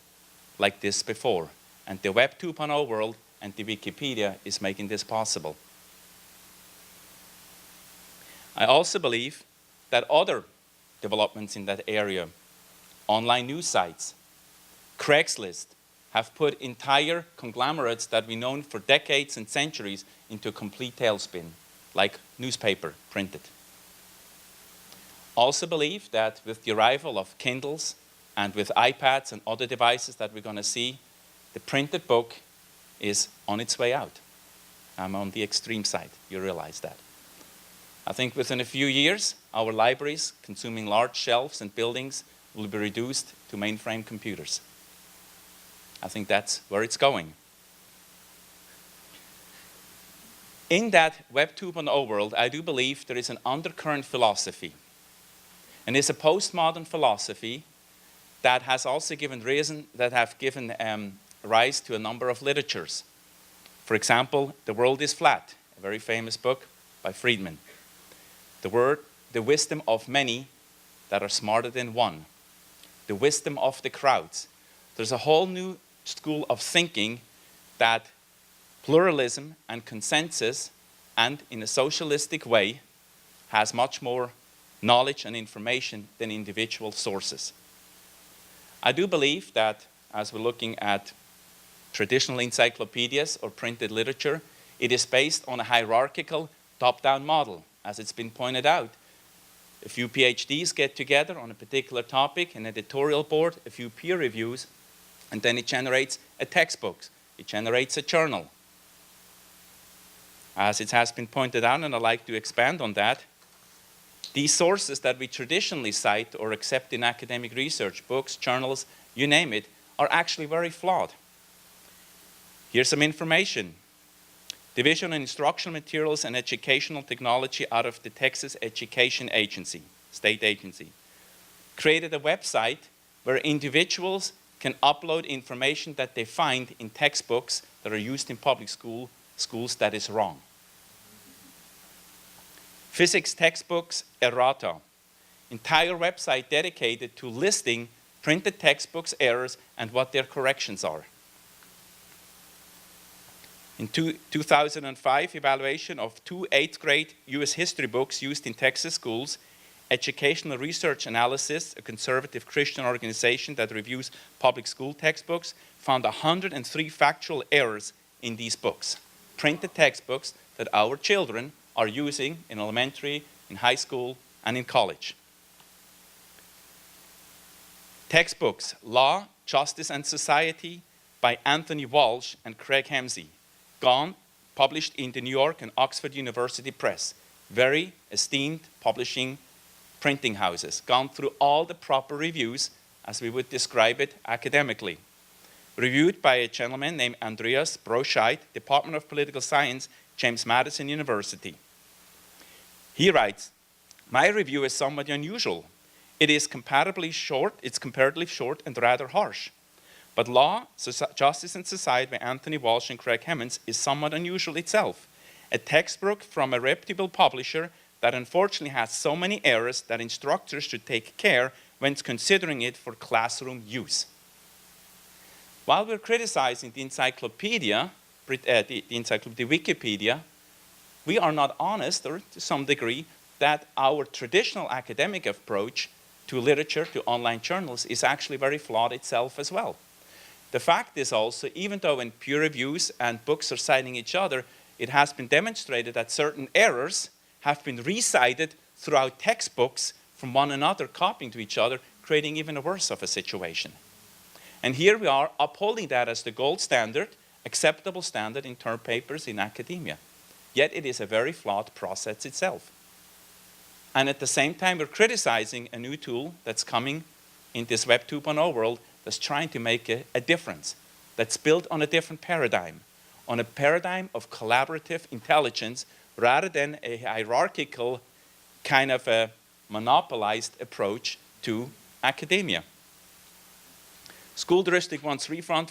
like this before, and the Web 2.0 world and the Wikipedia is making this possible. I also believe that other developments in that area, online news sites, Craigslist, have put entire conglomerates that we've known for decades and centuries into a complete tailspin, like newspaper, printed. Also believe that with the arrival of Kindles and with iPads and other devices that we're going to see, the printed book is on its way out. I'm on the extreme side, you realize that. I think within a few years, our libraries, consuming large shelves and buildings, will be reduced to mainframe computers. I think that's where it's going. In that Web 2.0 world, I do believe there is an undercurrent philosophy. And it's a postmodern philosophy that has also given rise to a number of literatures. For example, The World is Flat, a very famous book by Friedman. The wisdom of many that are smarter than one. The wisdom of the crowds. There's a whole new school of thinking that pluralism and consensus, and in a socialistic way, has much more knowledge and information than individual sources. I do believe that as we're looking at traditional encyclopedias or printed literature, it is based on a hierarchical top-down model, as it's been pointed out. A few PhDs get together on a particular topic, an editorial board, a few peer reviews, and then it generates a textbook. It generates a journal. As it has been pointed out, and I'd like to expand on that, these sources that we traditionally cite or accept in academic research, books, journals, you name it, are actually very flawed. Here's some information. Division of Instructional Materials and Educational Technology out of the Texas Education Agency, state agency, created a website where individuals can upload information that they find in textbooks that are used in public schools that is wrong. Physics textbooks errata, entire website dedicated to listing printed textbooks errors and what their corrections are. In 2005 evaluation of 2 8th grade US history books used in Texas schools, Educational Research Analysis, a conservative Christian organization that reviews public school textbooks, found 103 factual errors in these books. Printed textbooks that our children are using in elementary, in high school, and in college. Textbooks, Law, Justice, and Society by Anthony Walsh and Craig Hemsey. Gone, published in the New York and Oxford University Press. Very esteemed publishing printing houses. Gone through all the proper reviews, as we would describe it academically. Reviewed by a gentleman named Andreas Broscheid, Department of Political Science, James Madison University. He writes, my review is somewhat unusual. It is comparatively short and rather harsh. But Law, Justice and Society by Anthony Walsh and Craig Hemmons is somewhat unusual itself. A textbook from a reputable publisher that unfortunately has so many errors that instructors should take care when considering it for classroom use. While we're criticizing the encyclopedia, the Wikipedia, we are not honest, or to some degree, that our traditional academic approach to literature, to online journals, is actually very flawed itself as well. The fact is also, even though in peer reviews and books are citing each other, it has been demonstrated that certain errors have been recited throughout textbooks from one another, copying to each other, creating even a worse of a situation. And here we are upholding that as the gold standard, acceptable standard in term papers in academia. Yet it is a very flawed process itself. And at the same time, we're criticizing a new tool that's coming in this Web 2.0 world that's trying to make a difference, that's built on a different paradigm, on a paradigm of collaborative intelligence rather than a hierarchical kind of a monopolized approach to academia. School district wants refund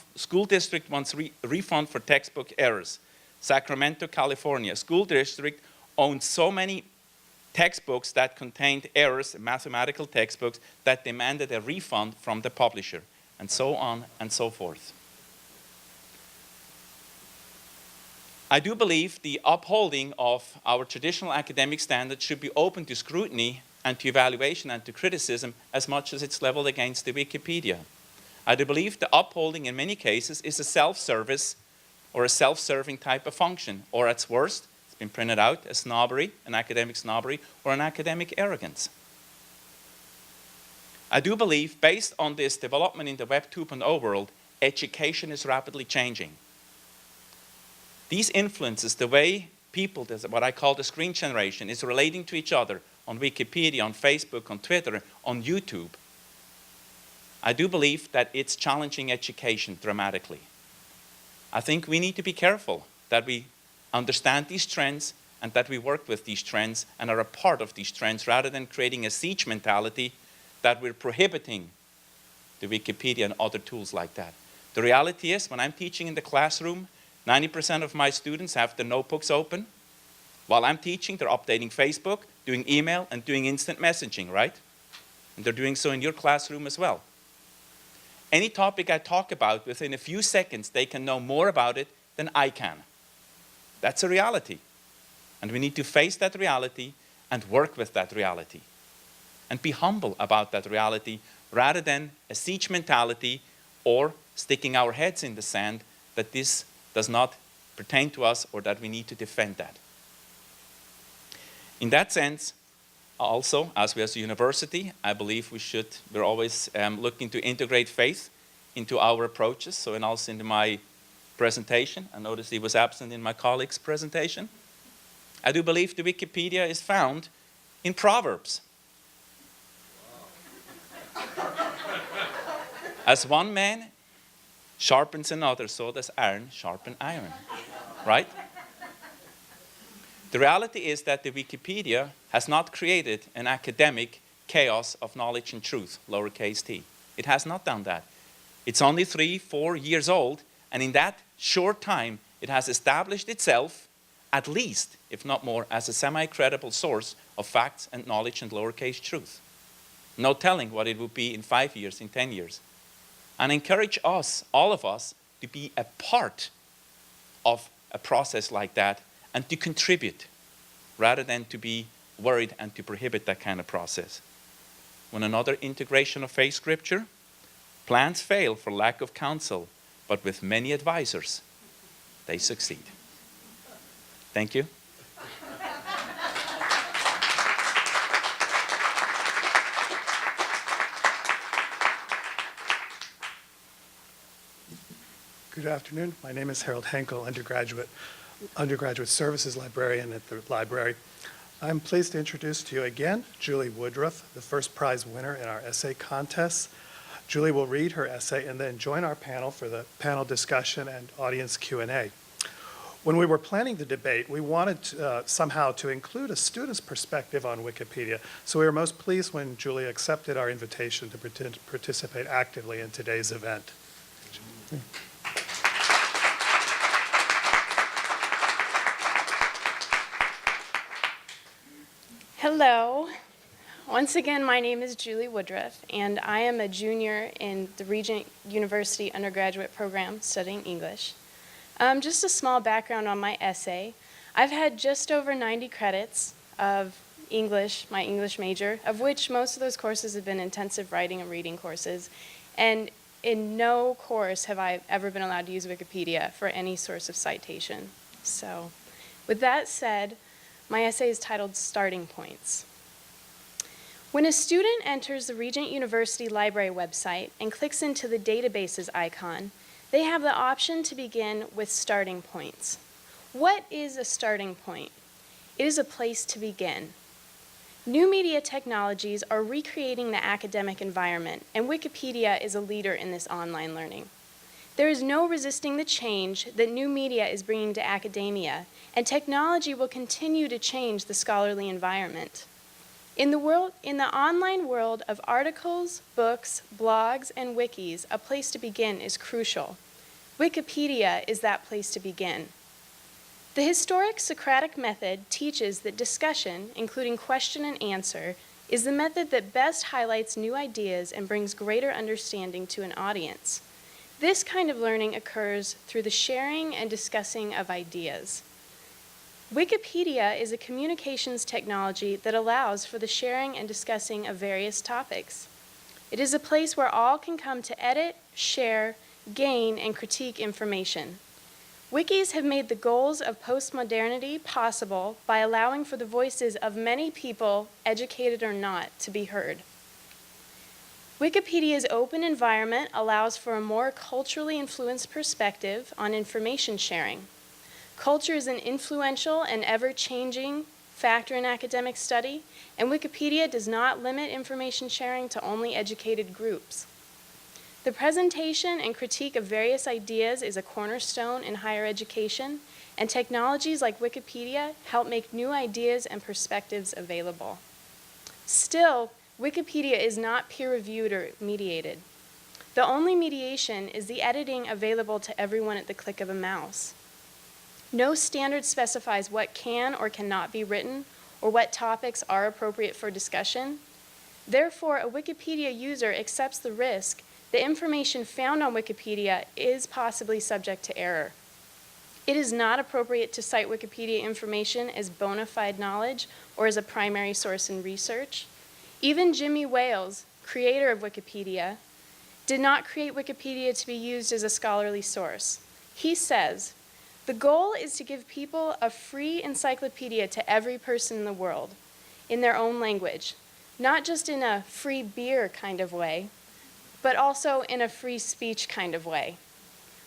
for textbook errors. Sacramento, California. School district owns so many textbooks that contained errors, mathematical textbooks, that demanded a refund from the publisher, and so on and so forth. I do believe the upholding of our traditional academic standards should be open to scrutiny and to evaluation and to criticism as much as it's leveled against the Wikipedia. I do believe the upholding in many cases is a self-service or a self-serving type of function, or at worst, it's been printed out, a snobbery, an academic snobbery, or an academic arrogance. I do believe, based on this development in the Web 2.0 world, education is rapidly changing. These influences, the way people, what I call the screen generation, is relating to each other on Wikipedia, on Facebook, on Twitter, on YouTube. I do believe that it's challenging education dramatically. I think we need to be careful that we understand these trends and that we work with these trends and are a part of these trends rather than creating a siege mentality that we're prohibiting the Wikipedia and other tools like that. The reality is, when I'm teaching in the classroom, 90% of my students have their notebooks open. While I'm teaching, they're updating Facebook, doing email, and doing instant messaging, right? And they're doing so in your classroom as well. Any topic I talk about, within a few seconds, they can know more about it than I can. That's a reality. And we need to face that reality and work with that reality. And be humble about that reality rather than a siege mentality or sticking our heads in the sand that this does not pertain to us or that we need to defend that. In that sense, also, as we as a university, I believe we're always looking to integrate faith into our approaches. So and also in my presentation, I noticed he was absent in my colleague's presentation. I do believe the Wikipedia is found in Proverbs. As one man sharpens another, so does iron sharpen iron, right? The reality is that the Wikipedia has not created an academic chaos of knowledge and truth, lowercase t. It has not done that. It's only 3-4 years old, and in that short time, it has established itself, at least, if not more, as a semi-credible source of facts and knowledge and lowercase truth. No telling what it would be in 5 years, in 10 years. And encourage us, all of us, to be a part of a process like that and to contribute rather than to be worried and to prohibit that kind of process. When another integration of faith scripture, plans fail for lack of counsel, but with many advisors, they succeed. Thank you. Good afternoon. My name is Harold Henkel, undergraduate services librarian at the library. I'm pleased to introduce to you again Julie Woodruff, the first prize winner in our essay contest. Julie will read her essay and then join our panel for the panel discussion and audience Q&A. When we were planning the debate, we wanted somehow to include a student's perspective on Wikipedia, so we were most pleased when Julie accepted our invitation to participate actively in today's event. Hello. Once again, my name is Julie Woodruff, and I am a junior in the Regent University undergraduate program studying English. Just a small background on my essay. I've had just over 90 credits of English, my English major, of which most of those courses have been intensive writing and reading courses. And in no course have I ever been allowed to use Wikipedia for any source of citation. So, with that said, my essay is titled Starting Points. When a student enters the Regent University Library website and clicks into the databases icon, they have the option to begin with starting points. What is a starting point? It is a place to begin. New media technologies are recreating the academic environment, and Wikipedia is a leader in this online learning. There is no resisting the change that new media is bringing to academia, and technology will continue to change the scholarly environment. In the online world of articles, books, blogs, and wikis, a place to begin is crucial. Wikipedia is that place to begin. The historic Socratic method teaches that discussion, including question and answer, is the method that best highlights new ideas and brings greater understanding to an audience. This kind of learning occurs through the sharing and discussing of ideas. Wikipedia is a communications technology that allows for the sharing and discussing of various topics. It is a place where all can come to edit, share, gain, and critique information. Wikis have made the goals of postmodernity possible by allowing for the voices of many people, educated or not, to be heard. Wikipedia's open environment allows for a more culturally influenced perspective on information sharing. Culture is an influential and ever-changing factor in academic study, and Wikipedia does not limit information sharing to only educated groups. The presentation and critique of various ideas is a cornerstone in higher education, and technologies like Wikipedia help make new ideas and perspectives available. Still, Wikipedia is not peer-reviewed or mediated. The only mediation is the editing available to everyone at the click of a mouse. No standard specifies what can or cannot be written or what topics are appropriate for discussion. Therefore, a Wikipedia user accepts the risk that information found on Wikipedia is possibly subject to error. It is not appropriate to cite Wikipedia information as bona fide knowledge or as a primary source in research. Even Jimmy Wales, creator of Wikipedia, did not create Wikipedia to be used as a scholarly source. He says, "The goal is to give people a free encyclopedia to every person in the world, in their own language, not just in a free beer kind of way, but also in a free speech kind of way.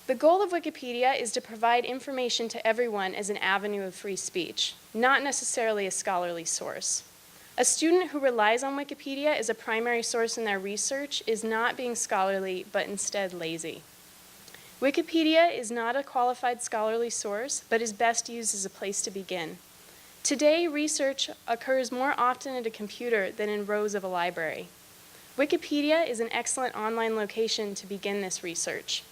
The goal of Wikipedia is to provide information to everyone as an avenue of free speech, not necessarily a scholarly source. A student who relies on Wikipedia as a primary source in their research is not being scholarly, but instead lazy. Wikipedia is not a qualified scholarly source, but is best used as a place to begin. Today, research occurs more often at a computer than in rows of a library. Wikipedia is an excellent online location to begin this research.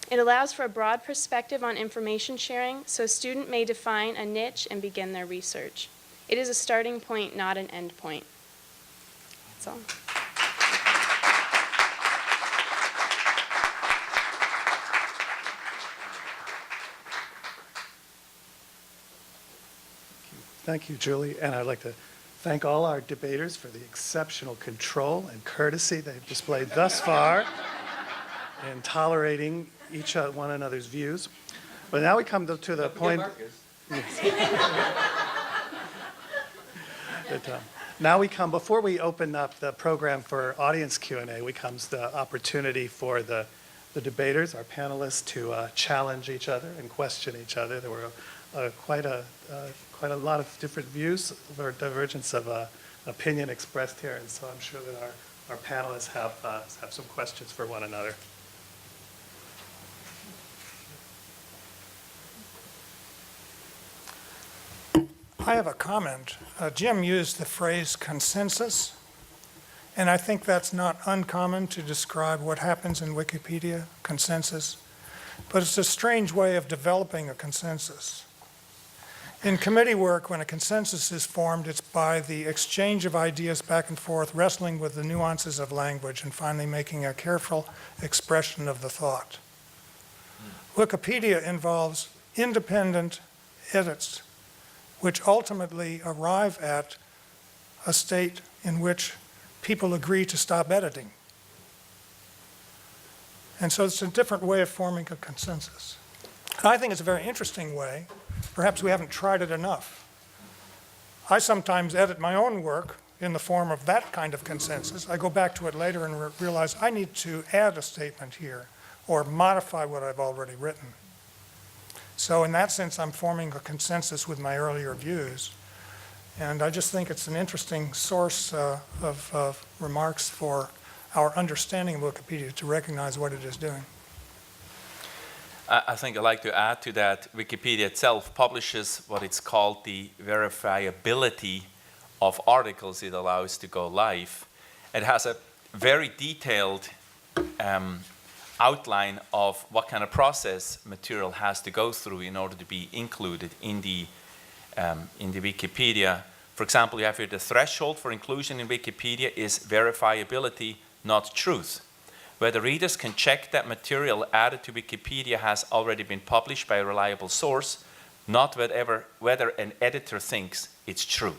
It allows for a broad perspective on information sharing, so a student may define a niche and begin their research. It is a starting point, not an end point." That's all. Thank you, Julie, and I'd like to thank all our debaters for the exceptional control and courtesy they've displayed thus far in tolerating one another's views. But now we come to the point. Now we come, before we open up the program for audience Q&A, comes the opportunity for the debaters, our panelists, to challenge each other and question each other. There were quite a lot of different views or divergence of opinion expressed here, and so I'm sure that our panelists have some questions for one another. I have a comment. Jim used the phrase consensus, And I think that's not uncommon to describe what happens in Wikipedia, consensus. But it's a strange way of developing a consensus. In committee work, when a consensus is formed, it's by the exchange of ideas back and forth, wrestling with the nuances of language, and finally making a careful expression of the thought. Wikipedia involves independent edits, which ultimately arrive at a state in which people agree to stop editing. And so it's a different way of forming a consensus. And I think it's a very interesting way. Perhaps we haven't tried it enough. I sometimes edit my own work in the form of that kind of consensus. I go back to it later and realize I need to add a statement here or modify what I've already written. So in that sense, I'm forming a consensus with my earlier views. And I just think it's an interesting source of remarks for our understanding of Wikipedia to recognize what it is doing. I think I'd like to add to that, Wikipedia itself publishes what it's called the verifiability of articles it allows to go live. It has a very detailed outline of what kind of process material has to go through in order to be included in the Wikipedia. For example, you have here the threshold for inclusion in Wikipedia is verifiability, not truth. Whether readers can check that material added to Wikipedia has already been published by a reliable source, not whether an editor thinks it's true.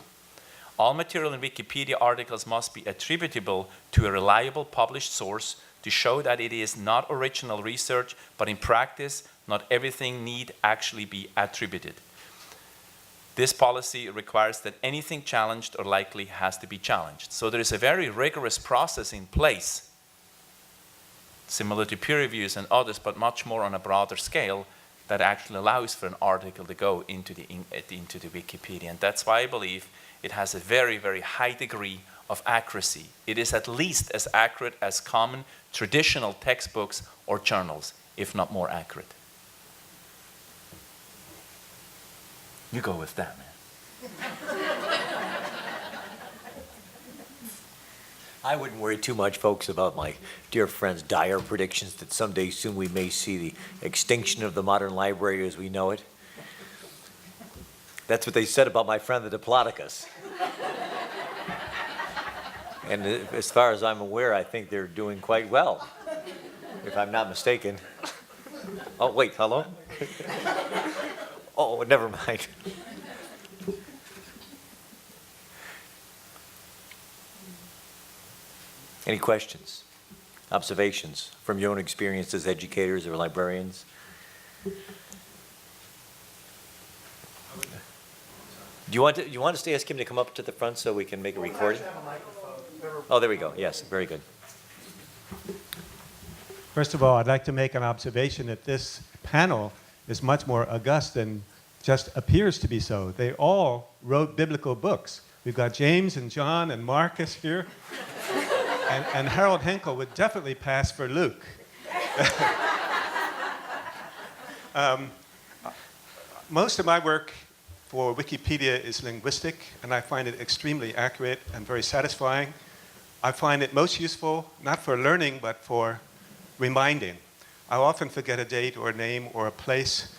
All material in Wikipedia articles must be attributable to a reliable published source to show that it is not original research, but in practice, not everything need actually be attributed. This policy requires that anything challenged or likely has to be challenged. So there is a very rigorous process in place, similar to peer reviews and others, but much more on a broader scale, that actually allows for an article to go into the Wikipedia. And that's why I believe it has a very, very high degree of accuracy. It is at least as accurate as common traditional textbooks or journals, if not more accurate. You go with that, man. I wouldn't worry too much, folks, about my dear friend's dire predictions that someday soon we may see the extinction of the modern library as we know it. That's what they said about my friend the Diplodocus. And as far as I'm aware, I think they're doing quite well, if I'm not mistaken. Oh, wait, hello? Oh, never mind. Any questions, observations from your own experience as educators or librarians? Do you want us to ask him to come up to the front so we can make a recording? Oh, there we go. Yes, very good. First of all, I'd like to make an observation that this panel is much more august than just appears to be so. They all wrote biblical books. We've got James and John and Marcus here. And Harold Henkel would definitely pass for Luke. Most of my work for Wikipedia is linguistic, and I find it extremely accurate and very satisfying. I find it most useful, not for learning, but for reminding. I often forget a date or a name or a place,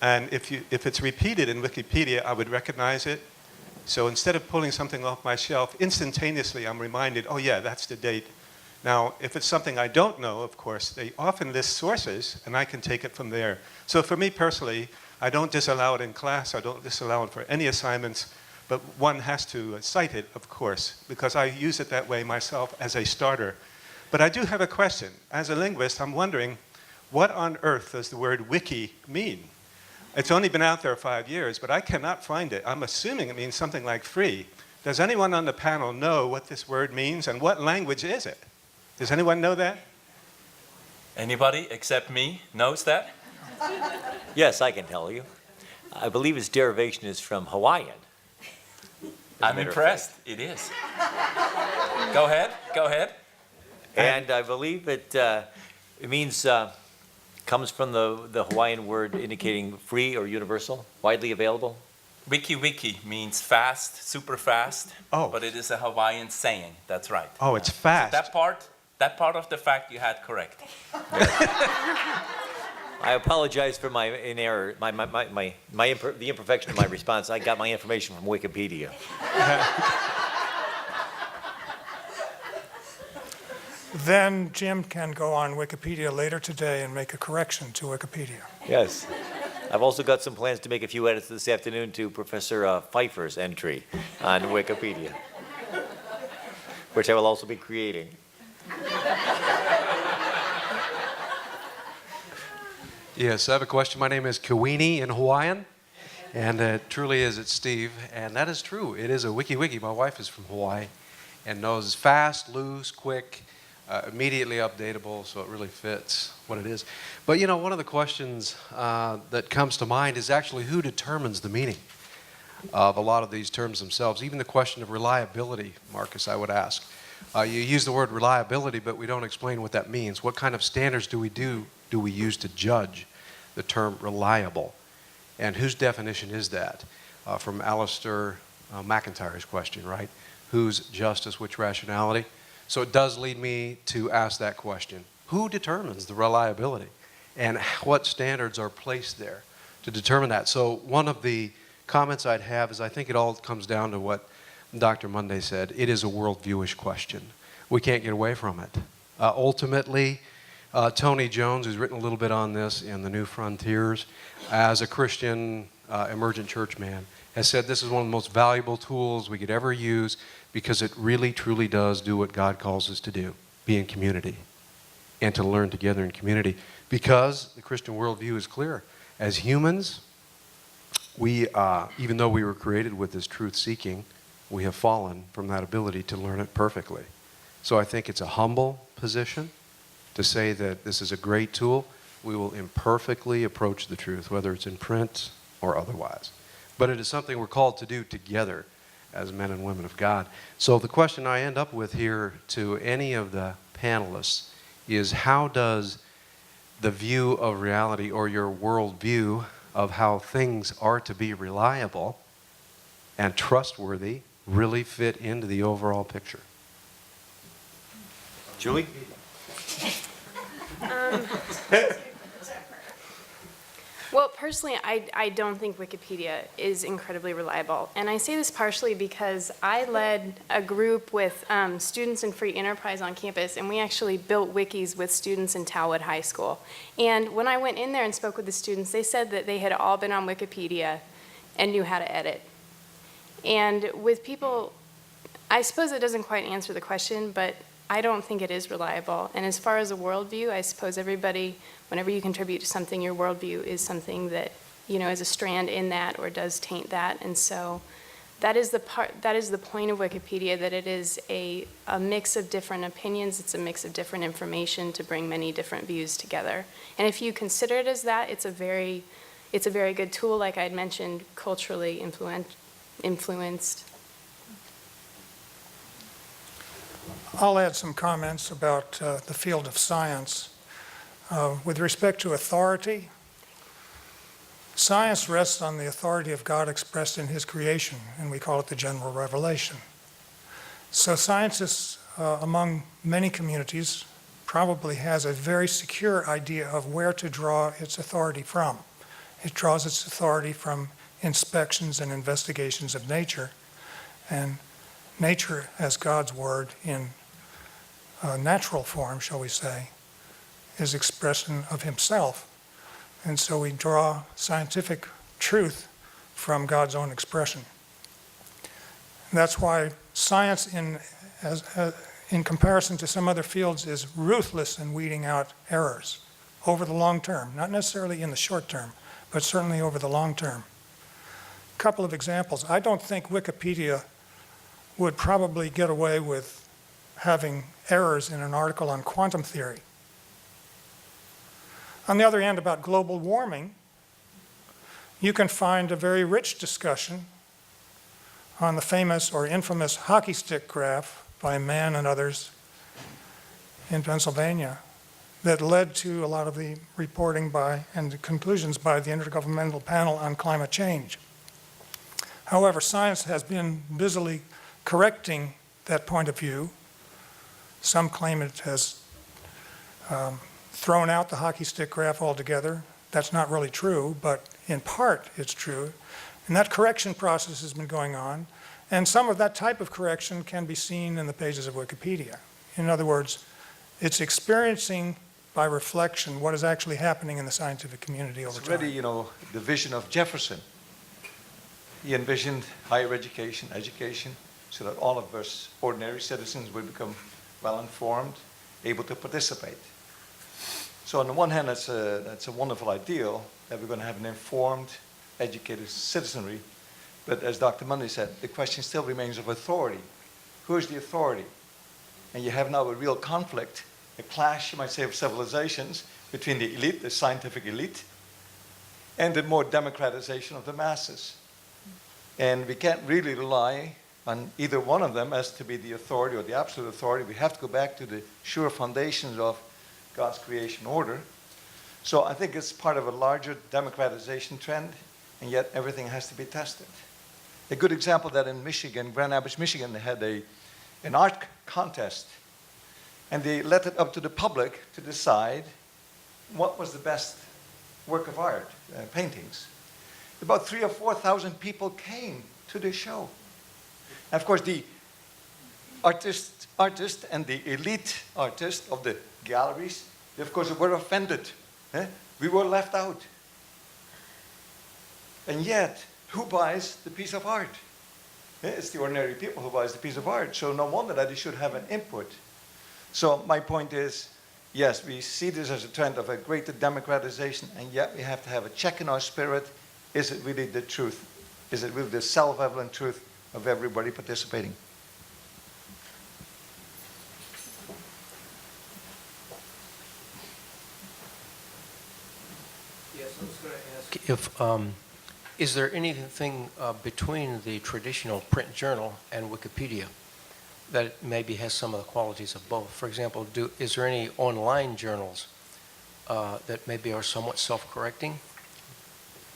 and if it's repeated in Wikipedia, I would recognize it. So instead of pulling something off my shelf, instantaneously I'm reminded, oh yeah, that's the date. Now, if it's something I don't know, of course, they often list sources, and I can take it from there. So for me personally, I don't disallow it in class, I don't disallow it for any assignments, but one has to cite it, of course, because I use it that way myself as a starter. But I do have a question. As a linguist, I'm wondering, what on earth does the word wiki mean? It's only been out there 5 years, but I cannot find it. I'm assuming it means something like free. Does anyone on the panel know what this word means, and what language is it? Does anyone know that? Anybody except me knows that? Yes, I can tell you. I believe its derivation is from Hawaiian. I'm impressed. It is. Go ahead. Go ahead. And I believe it means, comes from the Hawaiian word indicating free or universal, widely available. Wiki means fast, super fast. Oh. But it is a Hawaiian saying. That's right. Oh, it's fast. That part of the fact you had correct. I apologize for my error, the imperfection of my response. I got my information from Wikipedia. Then Jim can go on Wikipedia later today and make a correction to Wikipedia. Yes. I've also got some plans to make a few edits this afternoon to Professor Pfeiffer's entry on Wikipedia, which I will also be creating. Yes, I have a question. My name is Kawini in Hawaiian, and it truly is. It's Steve, and that is true. It is a wiki. My wife is from Hawaii and knows fast, loose, quick, immediately updatable, so it really fits what it is. But you know, one of the questions that comes to mind is actually who determines the meaning of a lot of these terms themselves. Even the question of reliability, Marcus, I would ask. You use the word reliability, but we don't explain what that means. What kind of standards do we use to judge the term reliable? And whose definition is that? From Alistair McIntyre's question, right? Whose justice, which rationality? So it does lead me to ask that question. Who determines the reliability? And what standards are placed there to determine that? So one of the comments I'd have is I think it all comes down to what Dr. Monday said. It is a worldviewish question. We can't get away from it. Ultimately, Tony Jones, who's written a little bit on this in The New Frontiers, as a Christian emergent church man, has said this is one of the most valuable tools we could ever use because it really, truly does do what God calls us to do, be in community, and to learn together in community. Because the Christian worldview is clear. As humans, we, even though we were created with this truth-seeking, we have fallen from that ability to learn it perfectly. So I think it's a humble position to say that this is a great tool. We will imperfectly approach the truth, whether it's in print or otherwise. But it is something we're called to do together as men and women of God. So the question I end up with here to any of the panelists is, how does the view of reality, or your worldview of how things are to be reliable and trustworthy, really fit into the overall picture? Julie? Well, personally, I don't think Wikipedia is incredibly reliable. And I say this partially because I led a group with students in free enterprise on campus, and we actually built wikis with students in Talwood High School. And when I went in there and spoke with the students, they said that they had all been on Wikipedia and knew how to edit. And with people, I suppose it doesn't quite answer the question, but I don't think it is reliable. And as far as a worldview, I suppose everybody, whenever you contribute to something, your worldview is something that, you know, is a strand in that or does taint that. And so that is the point of Wikipedia, that it is a mix of different opinions. It's a mix of different information to bring many different views together. And if you consider it as that, it's a very good tool, like I had mentioned, culturally influenced. I'll add some comments about the field of science. With respect to authority, science rests on the authority of God expressed in His creation, and we call it the general revelation. So scientists, among many communities, probably has a very secure idea of where to draw its authority from. It draws its authority from inspections and investigations of nature, and nature as God's word in natural form, shall we say, is expression of Himself. And so we draw scientific truth from God's own expression. And that's why science, in comparison to some other fields, is ruthless in weeding out errors over the long term, not necessarily in the short term, but certainly over the long term. A couple of examples. I don't think Wikipedia would probably get away with having errors in an article on quantum theory. On the other hand, about global warming, you can find a very rich discussion on the famous or infamous hockey stick graph by Mann and others in Pennsylvania that led to a lot of the reporting by and the conclusions by the Intergovernmental Panel on Climate Change. However, science has been busily correcting that point of view. Some claim it has thrown out the hockey stick graph altogether. That's not really true, but in part it's true. And that correction process has been going on. And some of that type of correction can be seen in the pages of Wikipedia. In other words, it's experiencing by reflection what is actually happening in the scientific community over It's time. really, the vision of Jefferson. He envisioned higher education, so that all of us ordinary citizens would become well-informed, able to participate. So on the one hand, that's a wonderful ideal, that we're going to have an informed, educated citizenry. But as Dr. Mundy said, the question still remains of authority. Who is the authority? And you have now a real conflict, a clash, you might say, of civilizations between the elite, the scientific elite, and the more democratization of the masses. And we can't really rely on either one of them as to be the authority or the absolute authority. We have to go back to the sure foundations of God's creation order. So I think it's part of a larger democratization trend, and yet everything has to be tested. A good example of that in Michigan, Grand Rapids, Michigan, they had an art contest, and they let it up to the public to decide what was the best work of art, paintings. About 3,000 or 4,000 people came to the show. And of course, the artist and the elite artist of the galleries, they of course were offended. We were left out. And yet, who buys the piece of art? It's the ordinary people who buys the piece of art. So no wonder that they should have an input. So my point is, yes, we see this as a trend of a greater democratization, and yet we have to have a check in our spirit. Is it really the truth? Is it really the self-evident truth of everybody participating? Yes, I was going to ask if, is there anything between the traditional print journal and Wikipedia that maybe has some of the qualities of both? For example, is there any online journals that maybe are somewhat self-correcting?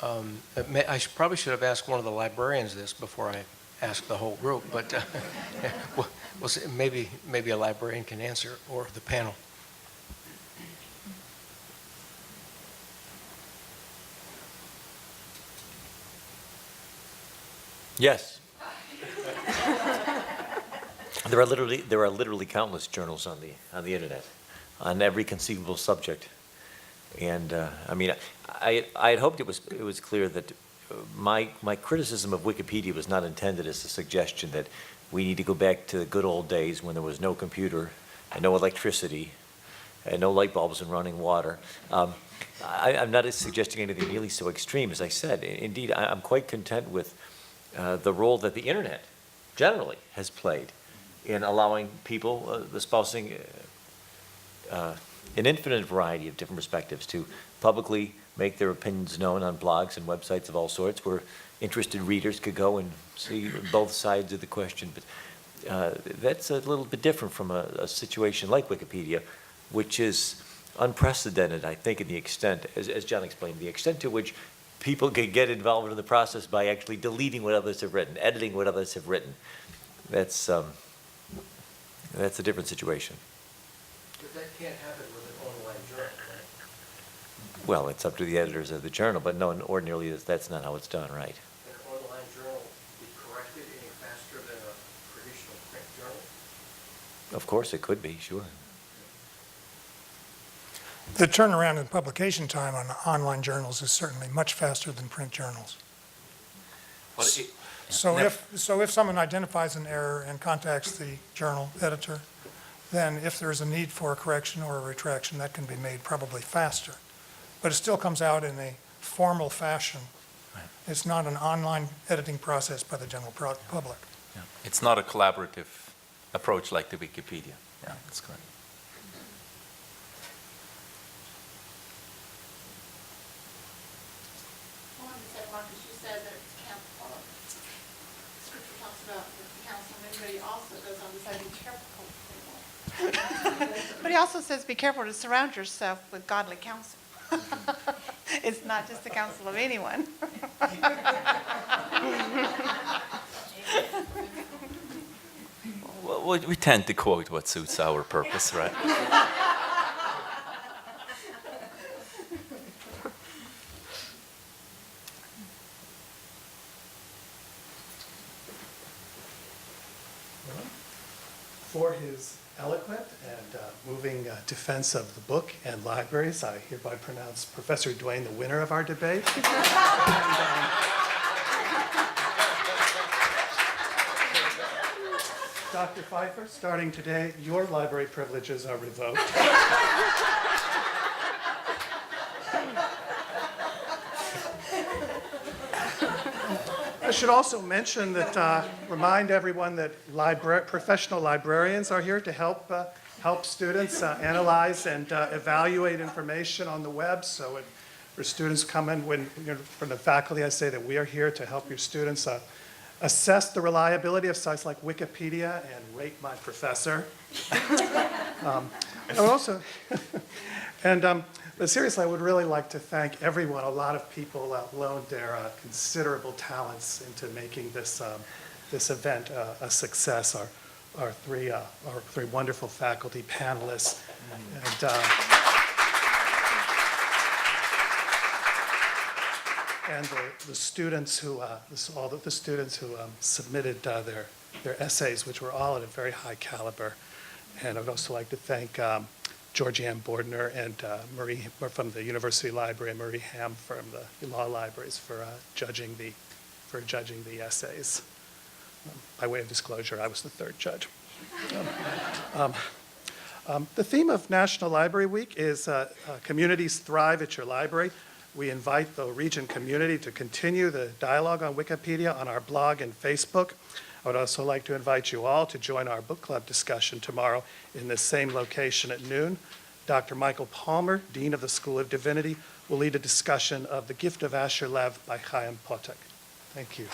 I probably should have asked one of the librarians this before I asked the whole group, but maybe a librarian can answer, or the panel. Yes. There are literally countless journals on the internet, on every conceivable subject. And I mean, I had hoped it was clear that my criticism of Wikipedia was not intended as a suggestion that we need to go back to the good old days when there was no computer and no electricity and no light bulbs and running water. I'm not suggesting anything nearly so extreme as I said. Indeed, I'm quite content with the role that the internet generally has played in allowing people espousing an infinite variety of different perspectives to publicly make their opinions known on blogs and websites of all sorts where interested readers could go and see both sides of the question. But that's a little bit different from a situation like Wikipedia, which is unprecedented, I think, in the extent, as John explained, the extent to which people can get involved in the process by actually deleting what others have written, editing what others have written. That's a different situation. But that can't happen with an online journal, right? Well, it's up to the editors of the journal, but no, ordinarily that's not how it's done, right? Can an online journal be corrected any faster than a traditional print journal? Of course, it could be, sure. The turnaround in publication time on online journals is certainly much faster than print journals. So if someone identifies an error and contacts the journal editor, then if there's a need for a correction or a retraction, that can be made probably faster. But it still comes out in a formal fashion. Right. It's not an online editing process by the general public. Yeah. It's not a collaborative approach like the Wikipedia. Yeah, that's correct. I wanted to say, Marcus, you said that Scripture talks about the counsel of many, but he also goes on to say, be careful. But he also says, be careful to surround yourself with godly counsel. It's not just the counsel of anyone. We tend to quote what suits our purpose, right? For his eloquent and moving defense of the book and libraries, I hereby pronounce Professor Duane the winner of our debate. Dr. Pfeiffer, starting today, your library privileges are revoked. I should also mention that, remind everyone that professional librarians are here to help students analyze and evaluate information on the web. So for students come in, from the faculty, I say that we are here to help your students assess the reliability of sites like Wikipedia and rate my professor. But seriously, I would really like to thank everyone. A lot of people loaned their considerable talents into making this event a success. Our three wonderful faculty panelists, and the students who all of the students who submitted their essays, which were all at a very high caliber. And I'd also like to thank Georgianne Bordner and Marie from the University Library and Marie Ham from the law libraries for judging the essays. By way of disclosure, I was the third judge. The theme of National Library Week is Communities Thrive at Your Library. We invite the Regent community to continue the dialogue on Wikipedia on our blog and Facebook. I would also like to invite you all to join our book club discussion tomorrow in this same location at noon. Dr. Michael Palmer, Dean of the School of Divinity, will lead a discussion of The Gift of Asher Lev by Chaim Potok. Thank you.